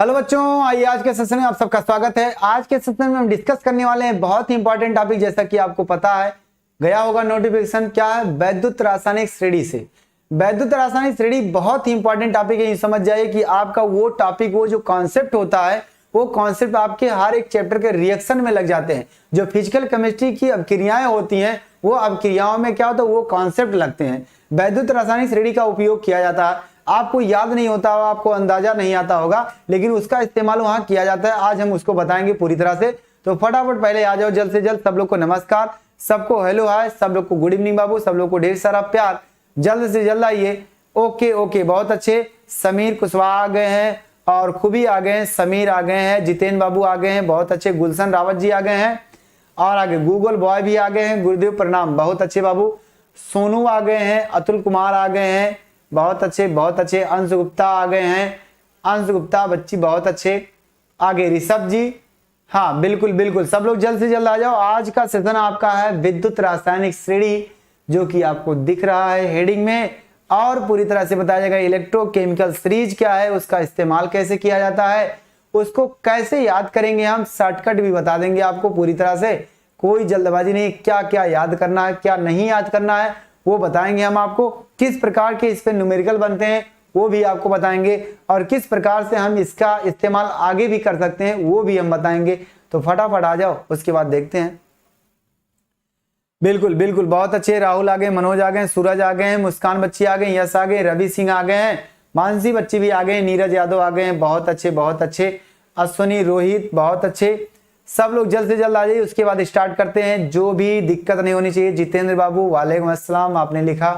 Hello बच्चों, आइए आज के सेशन में आप सबका स्वागत है। आज के सेशन में हम डिस्कस करने वाले हैं बहुत ही इंपॉर्टेंट टॉपिक। जैसा कि आपको पता है, गया होगा नोटिफिकेशन, क्या है, वैद्युत रासायनिक श्रेणी से। वैद्युत रासायनिक श्रेणी बहुत ही इंपॉर्टेंट टॉपिक है। ये समझ जाइए कि आपका वो टॉपिक, वो जो कॉन्सेप्ट होता है, वो कॉन्सेप्ट आपके हर एक चैप्टर के रिएक्शन में लग जाते हैं। जो फिजिकल केमिस्ट्री की अभिक्रियाएं होती हैं, वो अभिक्रियाओं में क्या होता है, वो कॉन्सेप्ट लगते हैं। वैद्युत रासायनिक श्रेणी का उपयोग किया जाता है। आपको याद नहीं होता, आपको अंदाजा नहीं आता होगा, लेकिन उसका इस्तेमाल वहां किया जाता है। आज हम उसको बताएंगे पूरी तरह से। तो फटाफट पहले आ जाओ जल्द से जल्द। सब लोग को नमस्कार, सबको हेलो हाय, सब लोग को गुड इवनिंग बाबू, सब लोग को ढेर सारा प्यार। जल्द से जल्द आइए। ओके ओके, बहुत अच्छे। समीर कुशवाहा आ गए हैं और खूबी आ गए हैं, समीर आ गए हैं, जितेंद्र बाबू आ गए हैं, बहुत अच्छे। गुलशन रावत जी आ गए हैं और आगे गूगल बॉय भी आ गए हैं। गुरुदेव प्रणाम, बहुत अच्छे बाबू। सोनू आ गए हैं, अतुल कुमार आ गए हैं, बहुत अच्छे बहुत अच्छे। अंश गुप्ता आ गए हैं, अंश गुप्ता बच्ची, बहुत अच्छे। आगे ऋषभ जी, हाँ बिल्कुल बिल्कुल, सब लोग जल्द से जल्द आ जाओ। आज का सेशन आपका है विद्युत रासायनिक श्रेणी, जो कि आपको दिख रहा है हेडिंग में, और पूरी तरह से बताया जाएगा इलेक्ट्रोकेमिकल सीरीज क्या है, उसका इस्तेमाल कैसे किया जाता है, उसको कैसे याद करेंगे हम, शॉर्टकट भी बता देंगे आपको पूरी तरह से। कोई जल्दबाजी नहीं, क्या क्या याद करना है, क्या नहीं याद करना है, वो बताएंगे हम आपको। किस प्रकार के इस पे न्यूमेरिकल बनते हैं वो भी आपको बताएंगे, और किस प्रकार से हम इसका इस्तेमाल आगे भी कर सकते हैं वो भी हम बताएंगे। तो फटाफट आ जाओ, उसके बाद देखते हैं। बिल्कुल बिल्कुल, बहुत अच्छे। राहुल आ गए, मनोज आ गए, सूरज आ गए हैं, मुस्कान बच्ची आ गए, यश आ गए, रवि सिंह आ गए हैं, मानसी बच्ची भी आ गए, नीरज यादव आ गए हैं, बहुत अच्छे बहुत अच्छे। अश्वनी, रोहित, बहुत अच्छे। सब लोग जल्द से जल्द आ जाइए, उसके बाद स्टार्ट करते हैं। जो भी दिक्कत नहीं होनी चाहिए। जितेंद्र बाबू, वालेकुम अस्सलाम, आपने लिखा।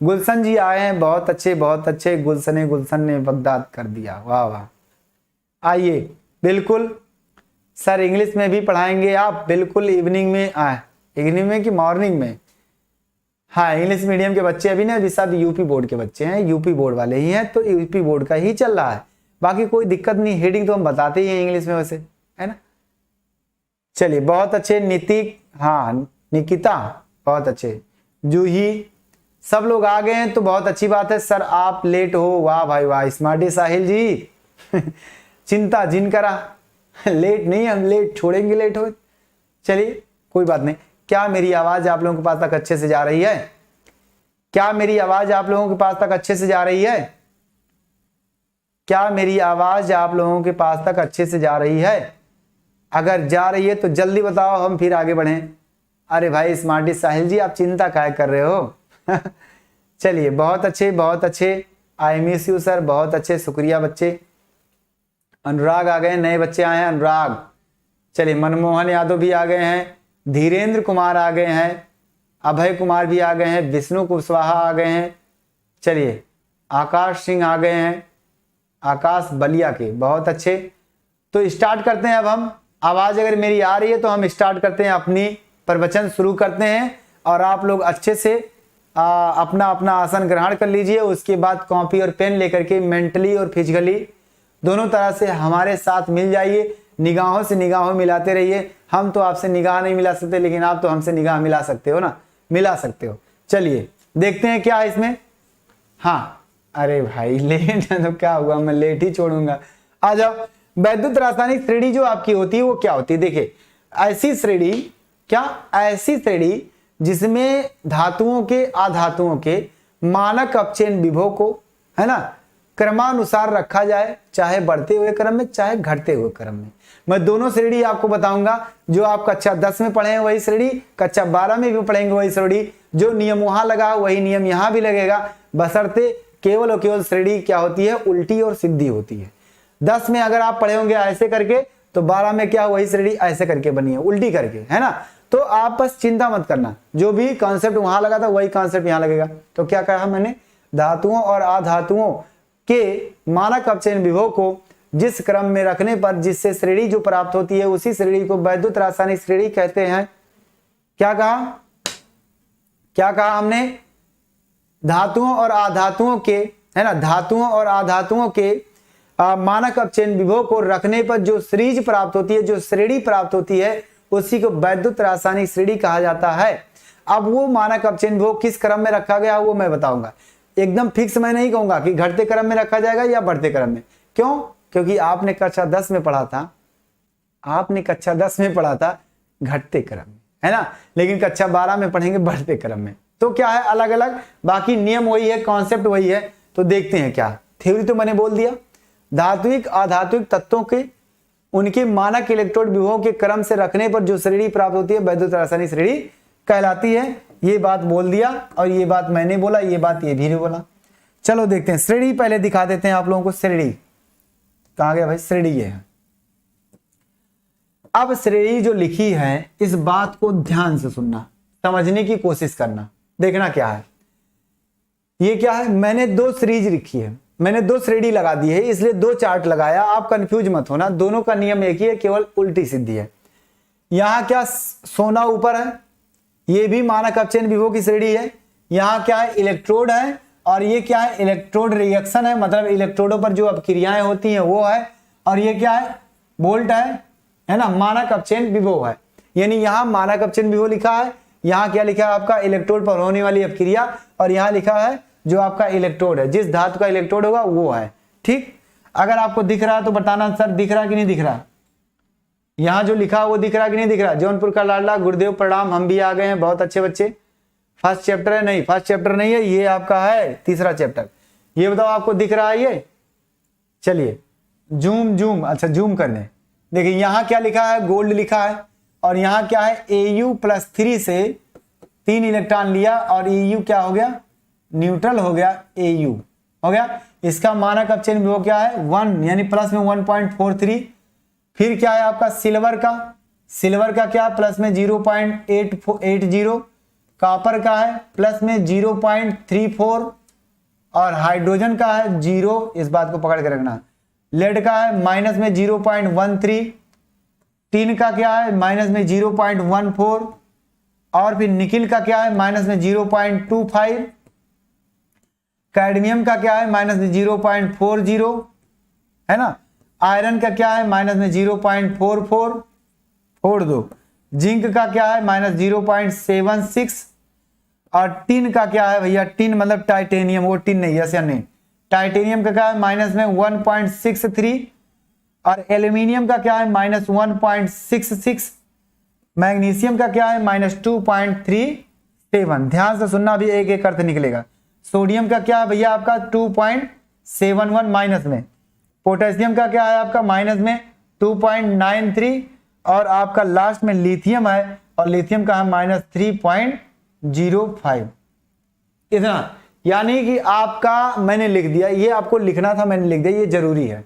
गुलशन जी आए हैं, बहुत अच्छे बहुत अच्छे। गुलशन ने बगदाद कर दिया, वाह वाह। आइए, बिल्कुल सर, इंग्लिश में भी पढ़ाएंगे आप, बिल्कुल। इवनिंग में आए, इवनिंग में कि मॉर्निंग में? हाँ, इंग्लिश मीडियम के बच्चे अभी ना, अभी सब यूपी बोर्ड के बच्चे हैं, यूपी बोर्ड वाले ही हैं, तो यूपी बोर्ड का ही चल रहा है। बाकी कोई दिक्कत नहीं, हेडिंग तो हम बताते ही हैं इंग्लिश में वैसे, है ना। चलिए, बहुत अच्छे। नीतिक, हाँ निकिता, बहुत अच्छे। जूही, सब लोग आ गए हैं तो बहुत अच्छी बात है। सर आप लेट हो, वाह भाई वाह। स्मार्टी साहिल जी चिंता जिन करा लेट नहीं, हम लेट छोड़ेंगे, लेट हो। चलिए कोई बात नहीं। क्या मेरी आवाज आप लोगों के पास तक अच्छे से जा रही है? क्या मेरी आवाज आप लोगों के पास तक अच्छे से जा रही है? क्या मेरी आवाज आप लोगों के पास तक अच्छे से जा रही है? अगर जा रही है तो जल्दी बताओ, हम फिर आगे बढ़ें। अरे भाई स्मार्टी साहिल जी, आप चिंता काय कर रहे हो चलिए, बहुत अच्छे बहुत अच्छे। आई मिस यू सर, बहुत अच्छे, शुक्रिया बच्चे। अनुराग आ गए, नए बच्चे आए हैं, अनुराग। चलिए, मनमोहन यादव भी आ गए हैं, धीरेन्द्र कुमार आ गए हैं, अभय कुमार भी आ गए हैं, विष्णु कुशवाहा आ गए हैं। चलिए, आकाश सिंह आ गए हैं, आकाश बलिया के, बहुत अच्छे। तो स्टार्ट करते हैं अब हम। आवाज अगर मेरी आ रही है तो हम स्टार्ट करते हैं, अपनी प्रवचन शुरू करते हैं। और आप लोग अच्छे से अपना अपना आसन ग्रहण कर लीजिए। उसके बाद कॉपी और पेन लेकर के मेंटली और फिजिकली दोनों तरह से हमारे साथ मिल जाइए। निगाहों से निगाहों मिलाते रहिए। हम तो आपसे निगाह नहीं मिला सकते, लेकिन आप तो हमसे निगाह मिला सकते हो ना, मिला सकते हो। चलिए देखते हैं क्या है इसमें। हाँ, अरे भाई लेट है तो क्या हुआ, मैं लेट ही छोड़ूंगा। आ जाओ। वैद्युत रासायनिक श्रेणी जो आपकी होती है वो क्या होती है? देखिए, ऐसी श्रेणी, क्या ऐसी श्रेणी जिसमें धातुओं के अधातुओं के मानक अपचयन विभव को, है ना, क्रमानुसार रखा जाए, चाहे बढ़ते हुए क्रम में चाहे घटते हुए क्रम में। मैं दोनों श्रेणी आपको बताऊंगा। जो आप कक्षा 10 में पढ़े हैं वही श्रेणी, कक्षा 12 में भी पढ़ेंगे वही श्रेणी। जो नियम वहां लगा वही नियम यहां भी लगेगा, बशर्ते केवल और केवल श्रेणी क्या होती है, उल्टी और सीधी होती है। 10 में अगर आप पढ़े होंगे ऐसे करके, तो 12 में क्या वही श्रेणी ऐसे करके बनी है, उल्टी करके, है ना। तो आप बस चिंता मत करना, जो भी कॉन्सेप्ट वहां लगा था वही कॉन्सेप्ट यहां लगेगा। तो क्या कहा मैंने, धातुओं और अधातुओं के मानक अपचयन विभव को जिस क्रम में रखने पर जिससे श्रेणी जो प्राप्त होती है, उसी श्रेणी को वैद्युत रासायनिक श्रेणी कहते हैं। क्या कहा, क्या कहा हमने? धातुओं और अधातुओं के, है ना, धातुओं और अधातुओं के मानक अपचयन विभव को रखने पर जो सीरीज प्राप्त होती है, जो श्रेणी प्राप्त होती है, उसी को वैद्युत रासायनिक श्रेणी कहा जाता है। अब वो मानक अपचयन विभव किस क्रम में रखा गया वो मैं बताऊंगा। एकदम फिक्स मैं नहीं कहूंगा कि घटते क्रम में रखा जाएगा या बढ़ते क्रम में। क्यों? क्योंकि आपने कक्षा 10 में पढ़ा था, आपने कक्षा 10 में पढ़ा था घटते क्रम में, है ना, लेकिन कक्षा 12 में पढ़ेंगे बढ़ते क्रम में। तो क्या है, अलग अलग, बाकी नियम वही है, कॉन्सेप्ट वही है। तो देखते हैं क्या थ्योरी तो मैंने बोल दिया। धात्विक अधात्विक तत्वों के उनके मानक इलेक्ट्रोड विभव के क्रम से रखने पर जो श्रेणी प्राप्त होती है वैद्युत रासायनिक श्रेणी कहलाती है। ये बात बोल दिया, और ये बात मैंने बोला, ये बात ये भी नहीं बोला। चलो देखते हैं श्रेणी पहले दिखा देते हैं आप लोगों को। श्रेणी कहां गया भाई, श्रेणी ये है। अब श्रेणी जो लिखी है, इस बात को ध्यान से सुनना, समझने की कोशिश करना, देखना क्या है। ये क्या है, मैंने 2 सीरीज लिखी है, मैंने 2 श्रेणी लगा दी है, इसलिए 2 चार्ट लगाया। आप कंफ्यूज मत होना, दोनों का नियम एक ही है, केवल उल्टी सीधी है। यहां क्या सोना ऊपर है, ये भी मानक अपचयन विभव की श्रेणी है। यहां क्या है, इलेक्ट्रोड है, और ये क्या है, इलेक्ट्रोड रिएक्शन है, मतलब इलेक्ट्रोडों पर जो अपक्रियाएं होती हैं वो है। और ये क्या है, वोल्ट है ना, मानक अपचयन विभव है। यानी यहां मानक अपचयन विभव लिखा है, यहां क्या लिखा है आपका, इलेक्ट्रोड पर होने वाली अपक्रिया, और यहां लिखा है जो आपका इलेक्ट्रोड है, जिस धातु का इलेक्ट्रोड होगा वो है। ठीक, अगर आपको दिख रहा है तो बताना सर दिख रहा कि नहीं दिख रहा। यहां जो लिखा है वो दिख रहा कि नहीं दिख रहा। जौनपुर का लाडला गुरुदेव प्रणाम, हम भी आ गए हैं, बहुत अच्छे बच्चे। फर्स्ट चैप्टर है, नहीं फर्स्ट चैप्टर नहीं है, ये आपका है तीसरा चैप्टर। ये बताओ आपको दिख रहा है ये, चलिए जूम जूम, अच्छा जूम करने, देखिए यहां क्या लिखा है, गोल्ड लिखा है, और यहां क्या है, Au+3 से 3 इलेक्ट्रॉन लिया, और Eu क्या हो गया, न्यूट्रल हो गया, Au हो गया। इसका मानक अपचयन विभव क्या है, 1, यानी प्लस में 1.43। फिर क्या है आपका सिल्वर का, सिल्वर का क्या, प्लस में 0.880। कॉपर का है प्लस में 0.34, और हाइड्रोजन का है 0, इस बात को पकड़ के रखना। लेड का है माइनस में 0.13, टिन का क्या है माइनस में 0.14, और फिर निकिल का क्या है माइनस में 0.25, कैडमियम का क्या है माइनस में 0.40, है ना। आयरन का क्या है माइनस में 0.44, छोड़ दो। जिंक का क्या है माइनस 0.76, और टिन का क्या है भैया, टिन मतलब टाइटेनियम, वो टिन नहीं, ऐसा नहीं। टाइटेनियम का क्या है माइनस में 1.63, और एल्यूमिनियम का क्या है माइनस 1.66, मैग्नीशियम का क्या है माइनस 2.37। ध्यान से सुनना, अभी एक एक अर्थ निकलेगा। सोडियम का क्या है भैया आपका 2.71 माइनस में। पोटेशियम का क्या है आपका माइनस में 2.93, और आपका लास्ट में लिथियम है, और लिथियम का है माइनस 3.05। इतना, यानी कि आपका मैंने लिख दिया, ये आपको लिखना था मैंने लिख दिया, ये जरूरी है।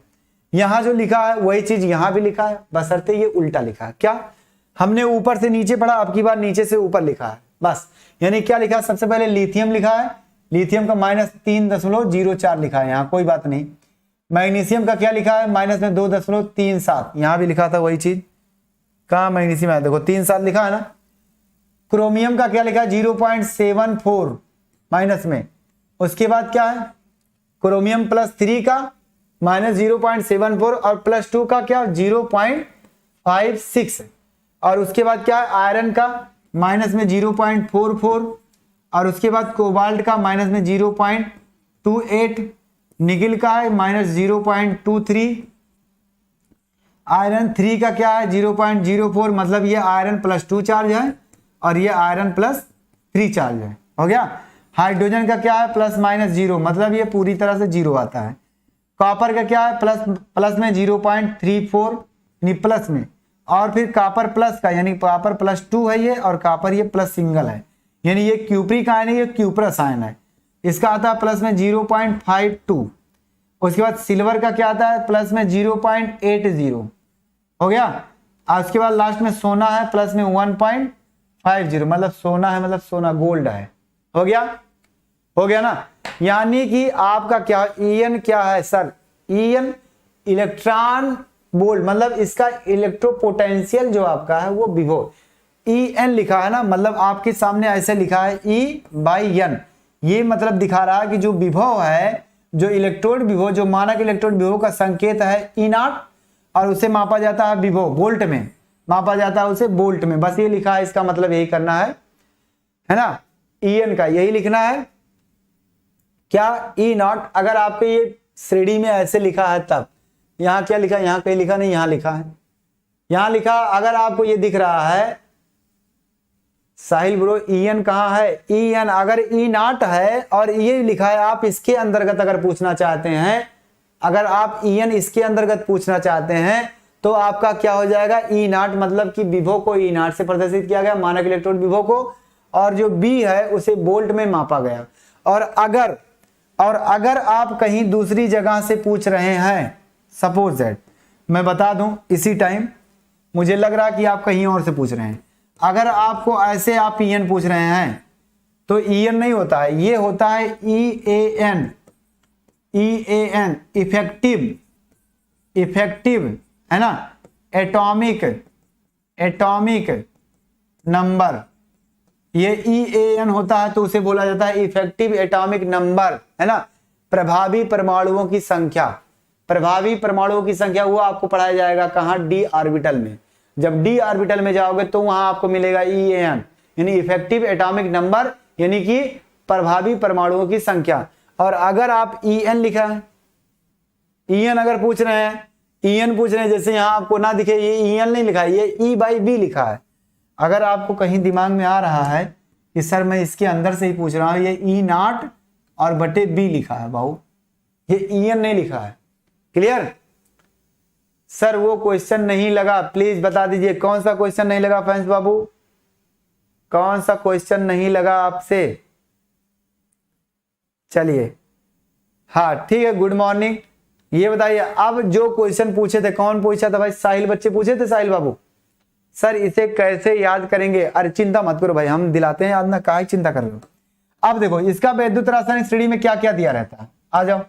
यहां जो लिखा है वही चीज यहां भी लिखा है, बशर्ते ये उल्टा लिखा है। क्या, हमने ऊपर से नीचे पढ़ा, अब की बार नीचे से ऊपर लिखा है बस। यानी क्या लिखा है, सबसे पहले लिथियम लिखा है, लिथियम का माइनस 3.04 लिखा है, यहाँ कोई बात नहीं। मैग्नीशियम का क्या लिखा है माइनस में 2.37, यहां भी लिखा था वही चीज। कहा मैग्नीशियम है, देखो 3.7 लिखा है ना। क्रोमियम का क्या लिखा है 0.74 माइनस में। उसके बाद क्या है, क्रोमियम +3 का माइनस 0.74, और +2 का क्या 0.56, और उसके बाद क्या है आयरन का माइनस में 0.44, और उसके बाद कोबाल्ट का माइनस में 0.28, निकिल का है माइनस 0.23, आयरन 3 का क्या है 0.04, मतलब ये आयरन +2 चार्ज है, और ये आयरन +3 चार्ज है, हो गया। हाइड्रोजन का क्या है ±0, मतलब ये पूरी तरह से 0 आता है। कॉपर का क्या है प्लस में 0.34, यानी प्लस में, और फिर कॉपर प्लस का, यानी कॉपर +2 है ये, और कॉपर ये प्लस सिंगल है, यानी ये क्यूप्रिक आयन है, ये क्यूप्रस आयन है। इसका आता है प्लस में 0.52। उसके बाद सिल्वर का क्या आता है प्लस में 0.80, हो गया। और उसके बाद लास्ट में सोना है प्लस में 1.50, मतलब सोना है मतलब सोना गोल्ड है, हो गया, हो गया ना। यानी कि आपका क्या En क्या है सर, En इलेक्ट्रॉन बोल्ट, मतलब इसका इलेक्ट्रोपोटेंशियल जो आपका है वो विभव। En लिखा है ना, मतलब आपके सामने ऐसे लिखा है E/N, ये मतलब दिखा रहा है कि जो विभव है, जो इलेक्ट्रोड विभव, जो मानक इलेक्ट्रोड विभव का संकेत है E0, और उसे मापा जाता है विभव वोल्ट में, मापा जाता है उसे वोल्ट में, बस ये लिखा है। इसका मतलब यही करना है ना, En का यही लिखना है क्या E0। अगर आपके ये श्रेणी में ऐसे लिखा है तब यहाँ क्या लिखा, यहाँ कहीं लिखा नहीं, यहाँ लिखा है, यहाँ लिखा। अगर आपको ये दिख रहा है साहिल ब्रो, EN कहाँ है, EN अगर E0 है और ये लिखा है, आप इसके अंतर्गत अगर पूछना चाहते हैं, अगर आप EN इसके अंतर्गत पूछना चाहते हैं तो आपका क्या हो जाएगा, E0 मतलब कि विभव को E0 से प्रदर्शित किया गया, मानक इलेक्ट्रोड विभव को, और जो B है उसे वोल्ट में मापा गया। और अगर आप कहीं दूसरी जगह से पूछ रहे हैं, सपोज दैट मैं बता दूं इसी टाइम, मुझे लग रहा कि आप कहीं और से पूछ रहे हैं, अगर आपको ऐसे आप EN पूछ रहे हैं तो EN नहीं होता है, ये होता है EAN, इफेक्टिव है ना, एटॉमिक नंबर, ये EAN होता है तो उसे बोला जाता है इफेक्टिव एटॉमिक नंबर, है ना। प्रभावी परमाणुओं की संख्या, प्रभावी परमाणुओं की संख्या वो आपको पढ़ाया जाएगा कहाँ, D ऑर्बिटल में। जब D ऑर्बिटल में जाओगे तो वहां आपको मिलेगा EAN, यानी इफेक्टिव एटॉमिक नंबर, यानी कि प्रभावी परमाणुओं की संख्या। और अगर आप EN लिखा है, EN अगर पूछ रहे हैं, EN पूछ रहे हैं, जैसे यहां आपको ना दिखे, ये EN नहीं लिखा है, ये E/B लिखा है। अगर आपको कहीं दिमाग में आ रहा है कि सर मैं इसके अंदर से ही पूछ रहा हूं, ये E0 और बटे B लिखा है बाबू, ये EN नहीं लिखा है। क्लियर? सर वो क्वेश्चन नहीं लगा, प्लीज बता दीजिए कौन सा क्वेश्चन नहीं लगा फैंस बाबू, कौन सा क्वेश्चन नहीं लगा आपसे? चलिए हाँ ठीक है, गुड मॉर्निंग। ये बताइए अब जो क्वेश्चन पूछे थे, कौन पूछा था भाई? साहिल बच्चे पूछे थे, साहिल बाबू। सर इसे कैसे याद करेंगे? अरे चिंता मत करो भाई, हम दिलाते हैं याद, ना काहे चिंता कर रहे हो। अब देखो इसका वैद्युत रासायनिक श्रेणी में क्या क्या दिया रहता है, आ जाओ,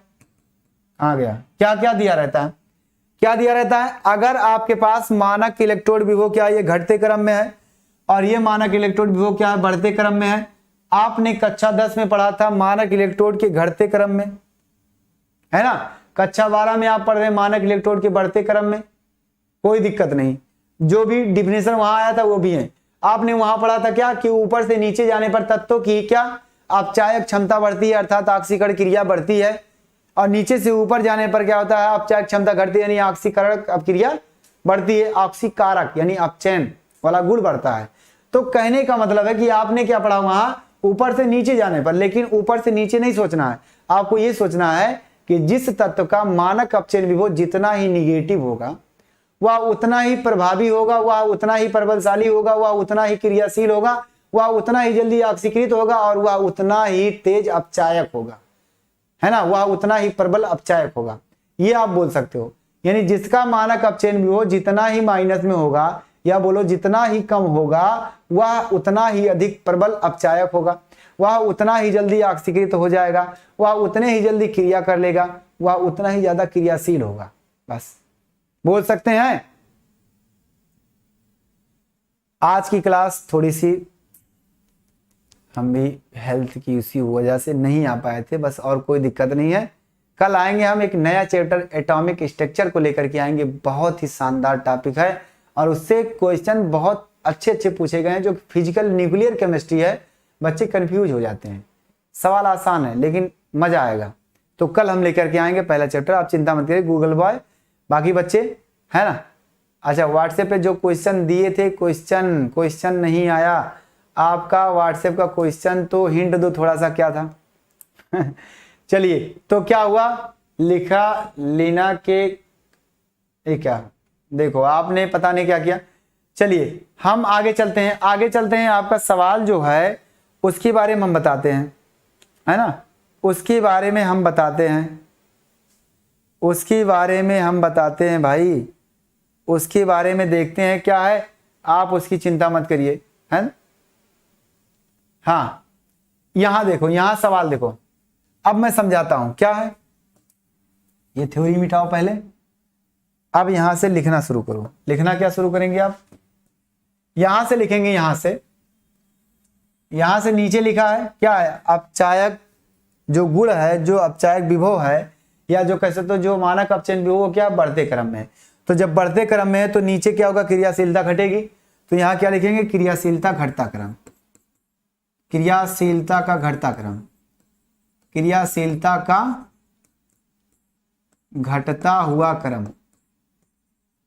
आ गया, क्या क्या दिया रहता है, क्या दिया रहता है? अगर आपके पास मानक इलेक्ट्रोड विभव क्या है, ये घटते क्रम में है, और ये मानक इलेक्ट्रोड विभव क्या है, बढ़ते क्रम में है। आपने कक्षा 10 में पढ़ा था मानक इलेक्ट्रोड के घटते क्रम में, है ना। कक्षा 12 में आप पढ़ रहे मानक इलेक्ट्रोड के बढ़ते क्रम में, कोई दिक्कत नहीं, जो भी डिफिनेशन वहां आया था वो भी है। आपने वहां पढ़ा था क्या कि ऊपर से नीचे जाने पर तत्वों की क्या अपचायक क्षमता बढ़ती है, अर्थात ऑक्सीकरण क्रिया बढ़ती है, और नीचे से ऊपर जाने पर क्या होता है, अपचायक क्षमता घटती है, यानी ऑक्सीकरण क्रिया बढ़ती है, ऑक्सीकारक यानी अपचयन वाला गुण बढ़ता है। तो कहने का मतलब है कि आपने क्या पढ़ा वहां, ऊपर से नीचे जाने पर, लेकिन ऊपर से नीचे नहीं सोचना है, आपको यह सोचना है कि जिस तत्व का मानक अपचयन विभव जितना ही निगेटिव होगा वह उतना ही प्रभावी होगा, वह उतना ही प्रबलशाली होगा, वह उतना ही क्रियाशील होगा, वह उतना ही जल्दी ऑक्सीकृत होगा, और वह उतना ही तेज अपचायक होगा, है ना, वह उतना ही प्रबल अपचायक होगा। ये आप बोल सकते हो, यानी जिसका मानक अपचयन विभव जितना ही माइनस में होगा, या बोलो जितना ही कम होगा, वह उतना ही अधिक प्रबल अपचायक होगा, वह उतना ही जल्दी ऑक्सीकृत हो जाएगा, वह उतने ही जल्दी क्रिया कर लेगा, वह उतना ही ज्यादा क्रियाशील होगा। बस बोल सकते हैं। आज की क्लास थोड़ी सी हम भी हेल्थ की उसी वजह से नहीं आ पाए थे, बस, और कोई दिक्कत नहीं है। कल आएंगे हम एक नया चैप्टर एटॉमिक स्ट्रक्चर को लेकर के आएंगे, बहुत ही शानदार टॉपिक है, और उससे क्वेश्चन बहुत अच्छे अच्छे पूछे गए हैं। जो फिजिकल न्यूक्लियर केमिस्ट्री है, बच्चे कंफ्यूज हो जाते हैं, सवाल आसान है लेकिन मजा आएगा। तो कल हम लेकर के आएंगे पहला चैप्टर, आप चिंता मत करिए गूगल बॉय, बाकी बच्चे है ना। अच्छा व्हाट्सएप पे जो क्वेश्चन दिए थे, क्वेश्चन नहीं आया आपका व्हाट्सएप का क्वेश्चन, तो हिंट दो थोड़ा सा क्या था। चलिए तो क्या हुआ, लिखा लीना के, ये क्या देखो आपने पता नहीं क्या किया। चलिए हम आगे चलते हैं, आपका सवाल जो है उसके बारे में हम बताते हैं, है ना, उसके बारे में हम बताते हैं, भाई, उसके बारे में देखते हैं क्या है, आप उसकी चिंता मत करिए, है ना। हाँ यहां देखो, यहां सवाल देखो, अब मैं समझाता हूं क्या है। ये थ्योरी मिटाओ पहले, अब यहां से लिखना शुरू करो। लिखना क्या शुरू करेंगे आप, यहां से लिखेंगे, यहां से नीचे लिखा है क्या है, अपचायक जो गुण है, जो अपचायक विभव है, या जो कह सकते हो जो मानक अपचयन विभव क्या बढ़ते क्रम में है। तो जब बढ़ते क्रम में है तो नीचे क्या होगा, क्रियाशीलता घटेगी, तो यहां क्या लिखेंगे, क्रियाशीलता घटता क्रम, क्रियाशीलता का घटता हुआ क्रम,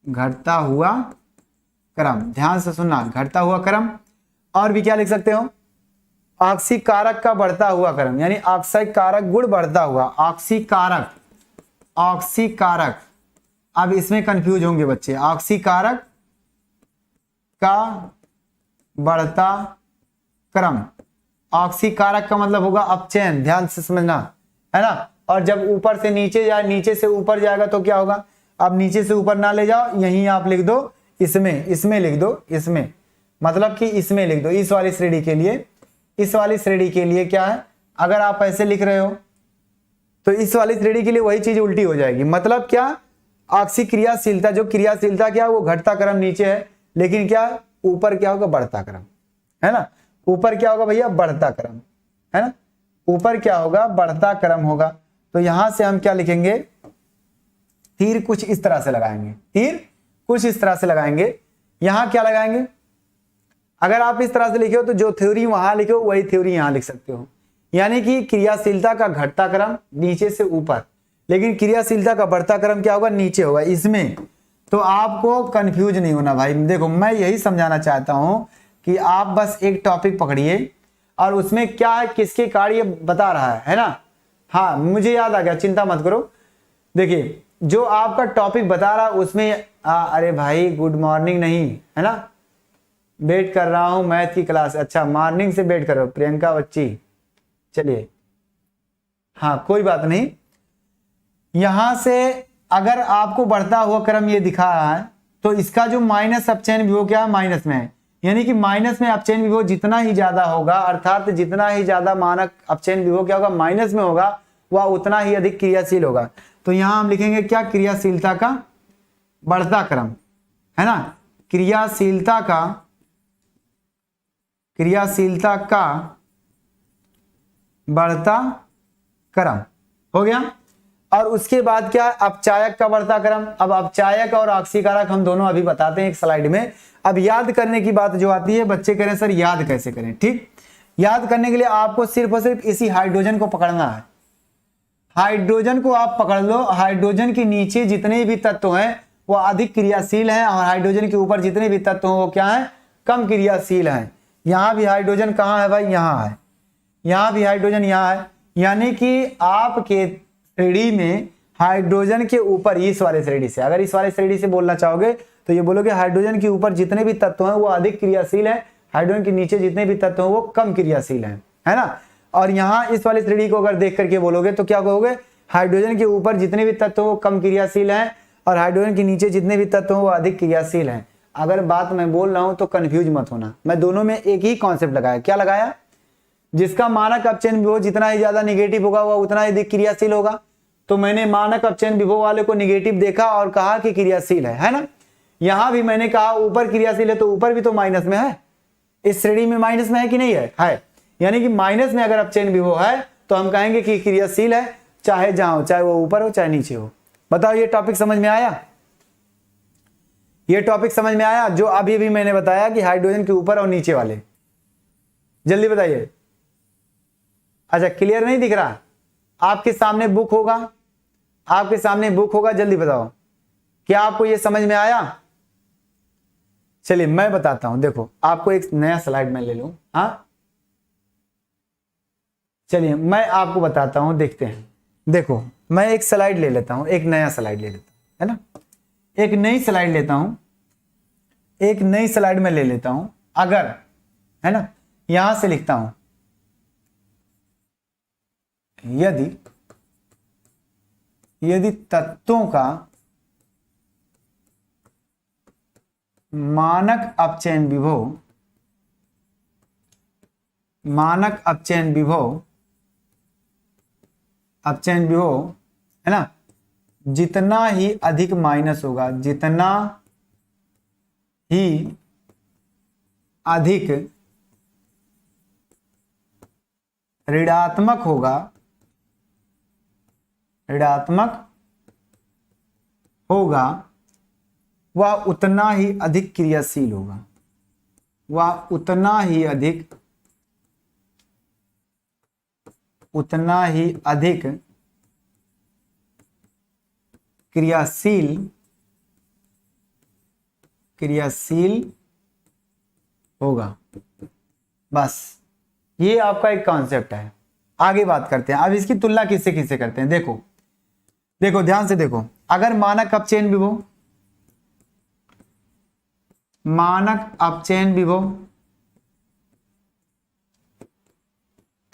घटता हुआ क्रम, ध्यान से सुनना, घटता हुआ क्रम। और भी क्या लिख सकते हो, ऑक्सीय कारक का बढ़ता हुआ क्रम, यानी ऑक्सीय कारक गुण बढ़ता हुआ, ऑक्सीय कारक, ऑक्सीय कारक। अब इसमें कंफ्यूज होंगे बच्चे, ऑक्सीय कारक का बढ़ता क्रम, ऑक्सीय कारक का मतलब होगा अपचयन, ध्यान से समझना, है ना। और जब ऊपर से नीचे जाए, नीचे से ऊपर जाएगा तो क्या होगा, अब नीचे से ऊपर ना ले जाओ, यहीं आप लिख दो इसमें, इसमें लिख दो, इसमें मतलब कि इसमें लिख दो, इस वाली श्रेणी के लिए, इस वाली श्रेणी के लिए क्या है, अगर आप ऐसे लिख रहे हो तो इस वाली श्रेणी के लिए वही चीज उल्टी हो जाएगी। मतलब क्या, ऑक्सीय क्रियाशीलता, जो क्रियाशीलता क्या वो घटता क्रम नीचे है, लेकिन क्या ऊपर क्या होगा, बढ़ता क्रम, है ना। ऊपर क्या होगा भैया, बढ़ता क्रम, है ना, ऊपर क्या होगा, बढ़ता क्रम होगा। तो यहां से हम क्या लिखेंगे, तीर कुछ इस तरह से लगाएंगे, तीर कुछ इस तरह से लगाएंगे। यहां क्या लगाएंगे, अगर आप इस तरह से लिखे हो तो जो थ्योरी वहां लिखे हो वही थ्योरी यहां लिख सकते हो, यानी कि क्रियाशीलता का घटता क्रम नीचे से ऊपर, लेकिन क्रियाशीलता का बढ़ता क्रम क्या होगा, नीचे होगा इसमें। तो आपको कंफ्यूज नहीं होना भाई, देखो मैं यही समझाना चाहता हूं कि आप बस एक टॉपिक पकड़िए और उसमें क्या है, किसके कार्य बता रहा है ना। हाँ मुझे याद आ गया, चिंता मत करो। देखिए जो आपका टॉपिक बता रहा है उसमें अरे भाई गुड मॉर्निंग नहीं, है ना, वेट कर रहा हूं मैथ की क्लास, अच्छा मॉर्निंग से वेट करो प्रियंका बच्ची, चलिए हाँ कोई बात नहीं। यहां से अगर आपको बढ़ता हुआ क्रम ये दिखा रहा है तो इसका जो माइनस अपचयन विभव क्या है, माइनस में है, यानी कि माइनस में अपचयन विभव जितना ही ज्यादा होगा, अर्थात जितना ही ज्यादा मानक अपचयन विभव क्या होगा, माइनस में होगा, वह उतना ही अधिक क्रियाशील होगा। तो यहां हम लिखेंगे क्या, क्रियाशीलता का बढ़ता क्रम, है ना, क्रियाशीलता का, क्रियाशीलता का बढ़ता क्रम हो गया। और उसके बाद क्या, अपचायक का बढ़ता क्रम। अब अपचायक और ऑक्सीय कारक हम दोनों अभी बताते हैं एक स्लाइड में। अब याद करने की बात जो आती है, बच्चे कह रहे हैं सर याद कैसे करें, ठीक, याद करने के लिए आपको सिर्फ और सिर्फ इसी हाइड्रोजन को पकड़ना है, हाइड्रोजन को आप पकड़ लो। हाइड्रोजन के नीचे जितने भी तत्व हैं वो अधिक क्रियाशील हैं, और हाइड्रोजन के ऊपर जितने भी तत्व हैं वो क्या है, कम क्रियाशील हैं। यहां भी हाइड्रोजन कहां है भाई, यहां है, यहां भी हाइड्रोजन यहां है, यानी कि आपके श्रेणी में हाइड्रोजन के ऊपर, इस वाले श्रेणी से, अगर इस वाले श्रेणी से बोलना चाहोगे तो ये बोलोगे हाइड्रोजन के ऊपर जितने भी तत्व हैं वो अधिक क्रियाशील हैं, हाइड्रोजन के नीचे जितने भी तत्व हैं वो कम क्रियाशील हैं, है ना। और यहाँ इस वाली श्रेणी को अगर देख करके बोलोगे तो क्या कहोगे, हाइड्रोजन के ऊपर जितने भी तत्व वो कम क्रियाशील हैं और हाइड्रोजन के नीचे जितने भी तत्व वो अधिक क्रियाशील हैं। अगर बात मैं बोल रहा हूं तो कंफ्यूज मत होना, मैं दोनों में एक ही कॉन्सेप्ट लगाया। क्या लगाया, जिसका मानक अपचयन विभव जितना ही ज्यादा निगेटिव होगा वह उतना ही अधिक क्रियाशील होगा। तो मैंने मानक अपचयन विभव वाले को निगेटिव देखा और कहा कि क्रियाशील है ना। यहां भी मैंने कहा ऊपर क्रियाशील है तो ऊपर भी तो माइनस में है, इस श्रेणी में माइनस में है कि नहीं है, यानी कि माइनस में अगर अपचयन विभव है तो हम कहेंगे कि क्रियाशील है, चाहे जहां हो, चाहे वो ऊपर हो चाहे नीचे हो। बताओ ये टॉपिक समझ में आया, ये टॉपिक समझ में आया जो अभी भी मैंने बताया कि हाइड्रोजन के ऊपर और नीचे वाले, जल्दी बताइए। अच्छा क्लियर नहीं दिख रहा, आपके सामने बुक होगा, आपके सामने बुक होगा, जल्दी बताओ क्या आपको ये समझ में आया। चलिए मैं बताता हूं, देखो आपको एक नया स्लाइड में ले लूं, हाँ चलिए मैं आपको बताता हूं, देखते हैं। देखो मैं एक स्लाइड ले लेता हूं, एक नया स्लाइड ले लेता हूं, है ना, एक नई स्लाइड लेता हूं, एक नई स्लाइड में ले लेता हूं। अगर, है ना, यहां से लिखता हूं, यदि तत्वों का मानक अपचयन विभव, मानक अपचयन विभव, अपचयन विभव, है ना, जितना ही अधिक माइनस होगा, जितना ही अधिक ऋणात्मक होगा, ऋणात्मक होगा, वह उतना ही अधिक क्रियाशील होगा, वह उतना ही अधिक, उतना ही अधिक क्रियाशील होगा। बस ये आपका एक कॉन्सेप्ट है। आगे बात करते हैं। अब इसकी तुलना किससे किससे करते हैं, देखो देखो ध्यान से देखो। अगर मानक अपचयन विभव,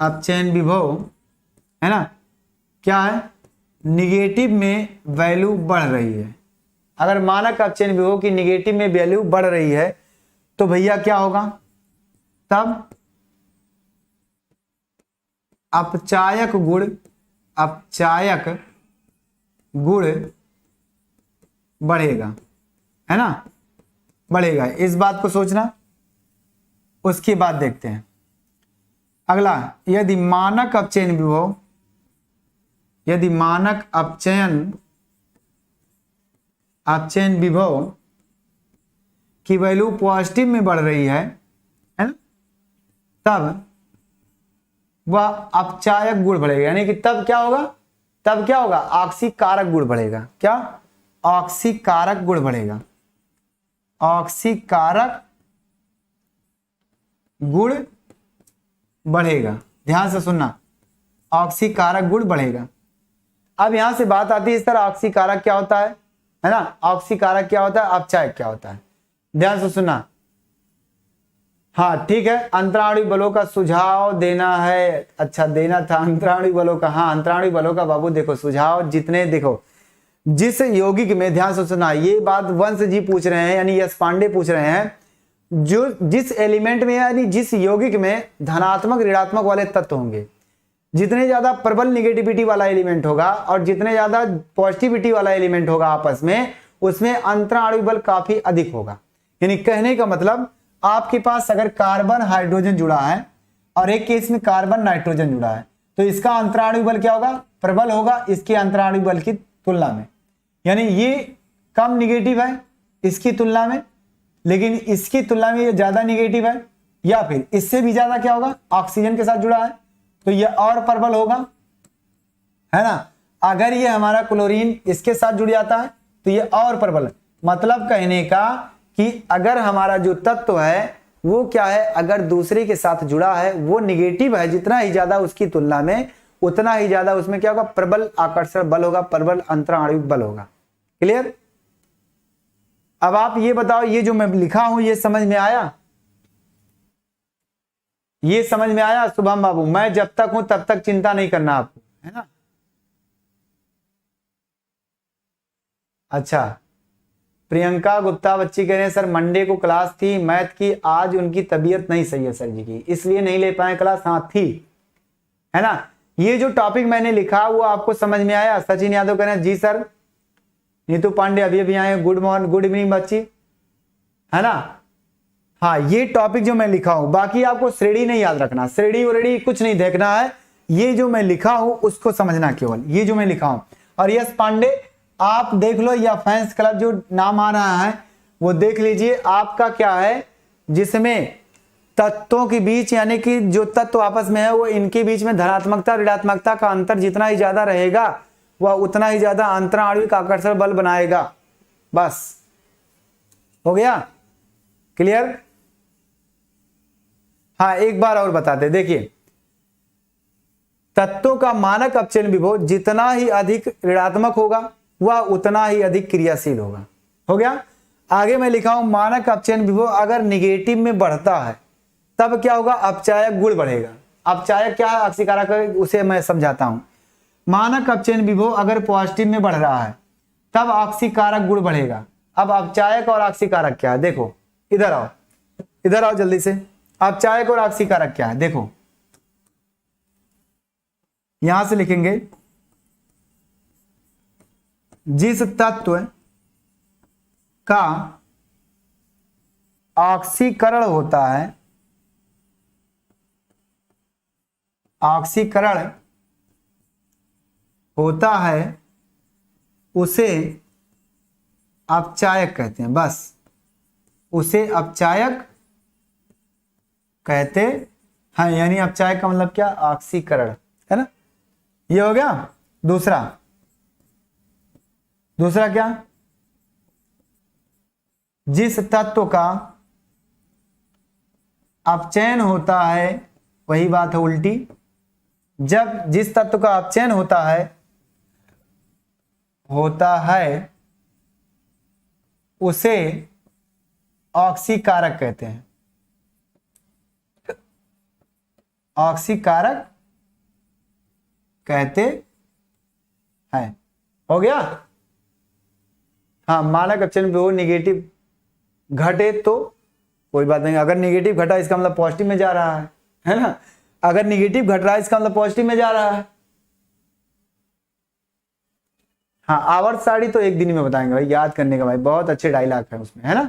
अपचयन विभव है ना, क्या है, निगेटिव में वैल्यू बढ़ रही है। अगर मानक अपचयन विभव की निगेटिव में वैल्यू बढ़ रही है तो भैया क्या होगा, तब अपचायक गुण बढ़ेगा, है ना, बढ़ेगा। इस बात को सोचना। उसके बाद देखते हैं अगला। यदि मानक अपचयन विभव की वैल्यू पॉजिटिव में बढ़ रही है ना, तब वह अपचायक गुण बढ़ेगा। यानी कि तब क्या होगा, ऑक्सीकारक गुण बढ़ेगा। क्या, ऑक्सीकारक गुण बढ़ेगा, ऑक्सीकारक गुण बढ़ेगा। ध्यान से सुनना, ऑक्सीकारक गुण बढ़ेगा। अब यहां से बात आती है इस तरह, ऑक्सीकारक क्या होता है ना, ऑक्सीकारक क्या होता है, अपचायक क्या होता है। ध्यान से सुनना। हाँ ठीक है, अंतराणु बलों का सुझाव देना है। अच्छा देना था अंतराणु बलों का। हाँ अंतराणु बलों का बाबू देखो सुझाव जितने, देखो जिस यौगिक में, ध्यान से सुना, ये बात वंश जी पूछ रहे हैं, यानी यश पांडे पूछ रहे हैं, जो जिस एलिमेंट में यानी जिस यौगिक में धनात्मक ऋणात्मक वाले तत्व होंगे, जितने ज्यादा प्रबल निगेटिविटी वाला एलिमेंट होगा और जितने ज्यादा पॉजिटिविटी वाला एलिमेंट होगा आपस में, उसमें अंतराणु बल काफी अधिक होगा। यानी कहने का मतलब, आपके पास अगर कार्बन हाइड्रोजन जुड़ा है और एक केस में कार्बन नाइट्रोजन जुड़ा है, तो इसका अंतराणु बल क्या होगा, प्रबल होगा इसके अंतराणु बल की तुलना में। यानी ये कम निगेटिव है इसकी तुलना में, लेकिन इसकी तुलना में ये ज्यादा निगेटिव है, या फिर इससे भी ज्यादा क्या होगा, ऑक्सीजन के साथ जुड़ा है तो ये और प्रबल होगा, है ना। अगर ये हमारा क्लोरीन इसके साथ जुड़ जाता है तो ये और प्रबल। मतलब कहने का कि अगर हमारा जो तत्व है वो क्या है, अगर दूसरे के साथ जुड़ा है वो निगेटिव है, जितना ही ज्यादा उसकी तुलना में उतना ही ज्यादा उसमें क्या होगा, प्रबल आकर्षण बल होगा, प्रबल अंतराणु बल होगा। क्लियर। अब आप ये बताओ, ये जो मैं लिखा हूं ये समझ में आया, ये समझ में आया शुभम बाबू। मैं जब तक हूं तब तक चिंता नहीं करना आपको, है ना। अच्छा प्रियंका गुप्ता बच्ची कह रहे हैं सर मंडे को क्लास थी मैथ की, आज उनकी तबीयत नहीं सही है सर जी की, इसलिए नहीं ले पाए क्लास। हाँ थी, है ना। ये जो टॉपिक मैंने लिखा वो आपको समझ में आया। सचिन यादव कह रहे हैं जी सर। नीतू पांडे अभी अभी आए, गुड मॉर्निंग, गुड इवनिंग बच्ची, है ना। हाँ ये टॉपिक जो मैं लिखा हूं, बाकी आपको श्रेणी नहीं याद रखना, श्रेणी वरेणी कुछ नहीं देखना है, ये जो मैं लिखा हूं उसको समझना केवल, ये जो मैं लिखा हूं। और यस पांडे आप देख लो, या फैंस क्लब जो नाम आ रहा है वो देख लीजिए, आपका क्या है जिसमें तत्वों के बीच, यानी कि जो तत्व आपस में है वो इनके बीच में धनात्मकता ऋणात्मकता का अंतर जितना ही ज्यादा रहेगा वह उतना ही ज्यादा अंतराणविक आकर्षण बल बनाएगा। बस हो गया क्लियर। हाँ एक बार और बताते, देखिए तत्वों का मानक अपचयन विभव जितना ही अधिक ऋणात्मक होगा वह उतना ही अधिक क्रियाशील होगा। हो गया। आगे मैं लिखा हूं मानक अपचयन विभव अगर निगेटिव में बढ़ता है तब क्या होगा, अपचायक गुण बढ़ेगा। अपचायक क्या है, ऑक्सीकारक, उसे मैं समझाता हूं। मानक अपचयन विभव अगर पॉजिटिव में बढ़ रहा है तब ऑक्सीकारक गुण बढ़ेगा। अब अपचायक और ऑक्सीकारक क्या है, देखो इधर आओ, इधर आओ जल्दी से। अपचायक और ऑक्सीकारक क्या है देखो, यहां से लिखेंगे जिस तत्व का ऑक्सीकरण होता है, ऑक्सीकरण होता है उसे अपचायक कहते हैं। बस उसे अपचायक कहते हैं। यानी अपचायक का मतलब क्या, ऑक्सीकरण, है ना। ये हो गया। दूसरा दूसरा क्या, जिस तत्व का अपचयन होता है, वही बात है उल्टी, जब जिस तत्व का अपचयन होता है उसे ऑक्सीकारक कहते हैं। ऑक्सीकारक कहते हैं। हो गया। हाँ, मानक अपचयन वो निगेटिव घटे तो कोई बात नहीं, अगर निगेटिव घटा इसका मतलब पॉजिटिव में जा रहा है ना। अगर निगेटिव घट रहा है इसका मतलब पॉजिटिव में जा रहा है। हाँ, आवर्त सारणी तो एक दिन में बताएंगे भाई, याद करने का भाई, बहुत अच्छे डायलॉग है उसमें, है ना।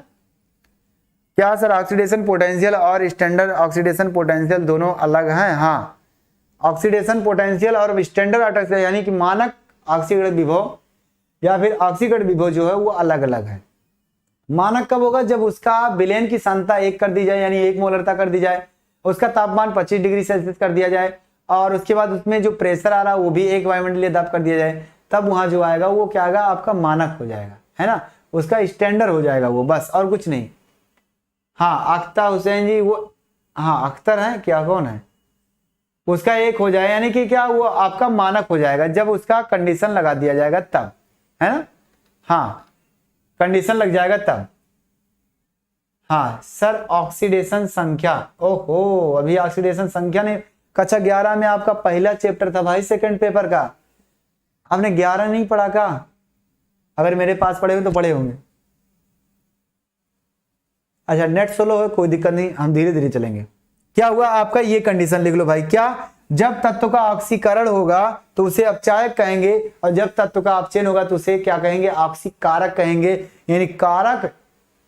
क्या सर ऑक्सीडेशन पोटेंशियल और स्टैंडर्ड ऑक्सीडेशन पोटेंशियल दोनों अलग हैं? हाँ, ऑक्सीडेशन पोटेंशियल और स्टैंडर्ड ऑक्सीडेशन यानी कि मानक ऑक्सीकरण विभव या फिर ऑक्सीकरण विभव जो है वो अलग अलग है। मानक कब होगा? जब उसका विलयन की सांद्रता 1 कर दी जाए, यानी 1 मोलरता कर दी जाए, उसका तापमान 25 डिग्री सेल्सियस कर दिया जाए, और उसके बाद उसमें जो प्रेशर आ रहा है वो भी 1 वायुमंडलीय दाब कर दिया जाए, तब वहां जो आएगा वो क्या आएगा? आपका मानक हो जाएगा, है ना, उसका स्टैंडर्ड हो जाएगा वो, बस और कुछ नहीं। हाँ, अख्तर हुसैन जी, वो हाँ अख्तर है क्या, कौन है, उसका 1 हो जाए, यानी कि क्या वो आपका मानक हो जाएगा जब उसका कंडीशन लगा दिया जाएगा तब, है ना। हाँ, कंडीशन लग जाएगा तब। हाँ सर, ऑक्सीडेशन संख्या, ओहो अभी ऑक्सीडेशन संख्या ने कक्षा 11 में आपका पहला चैप्टर था भाई, सेकंड पेपर का, आपने 11 नहीं पढ़ा का? अगर मेरे पास पढ़े हो तो पढ़े होंगे। अच्छा, नेट सोलो है, कोई दिक्कत नहीं, हम धीरे धीरे चलेंगे। क्या हुआ आपका, ये कंडीशन लिख लो भाई, क्या, जब तत्व का ऑक्सीकरण होगा तो उसे अपचायक कहेंगे, और जब तत्व का अपचयन होगा तो उसे क्या कहेंगे? ऑक्सीकारक कहेंगे। यानी कारक,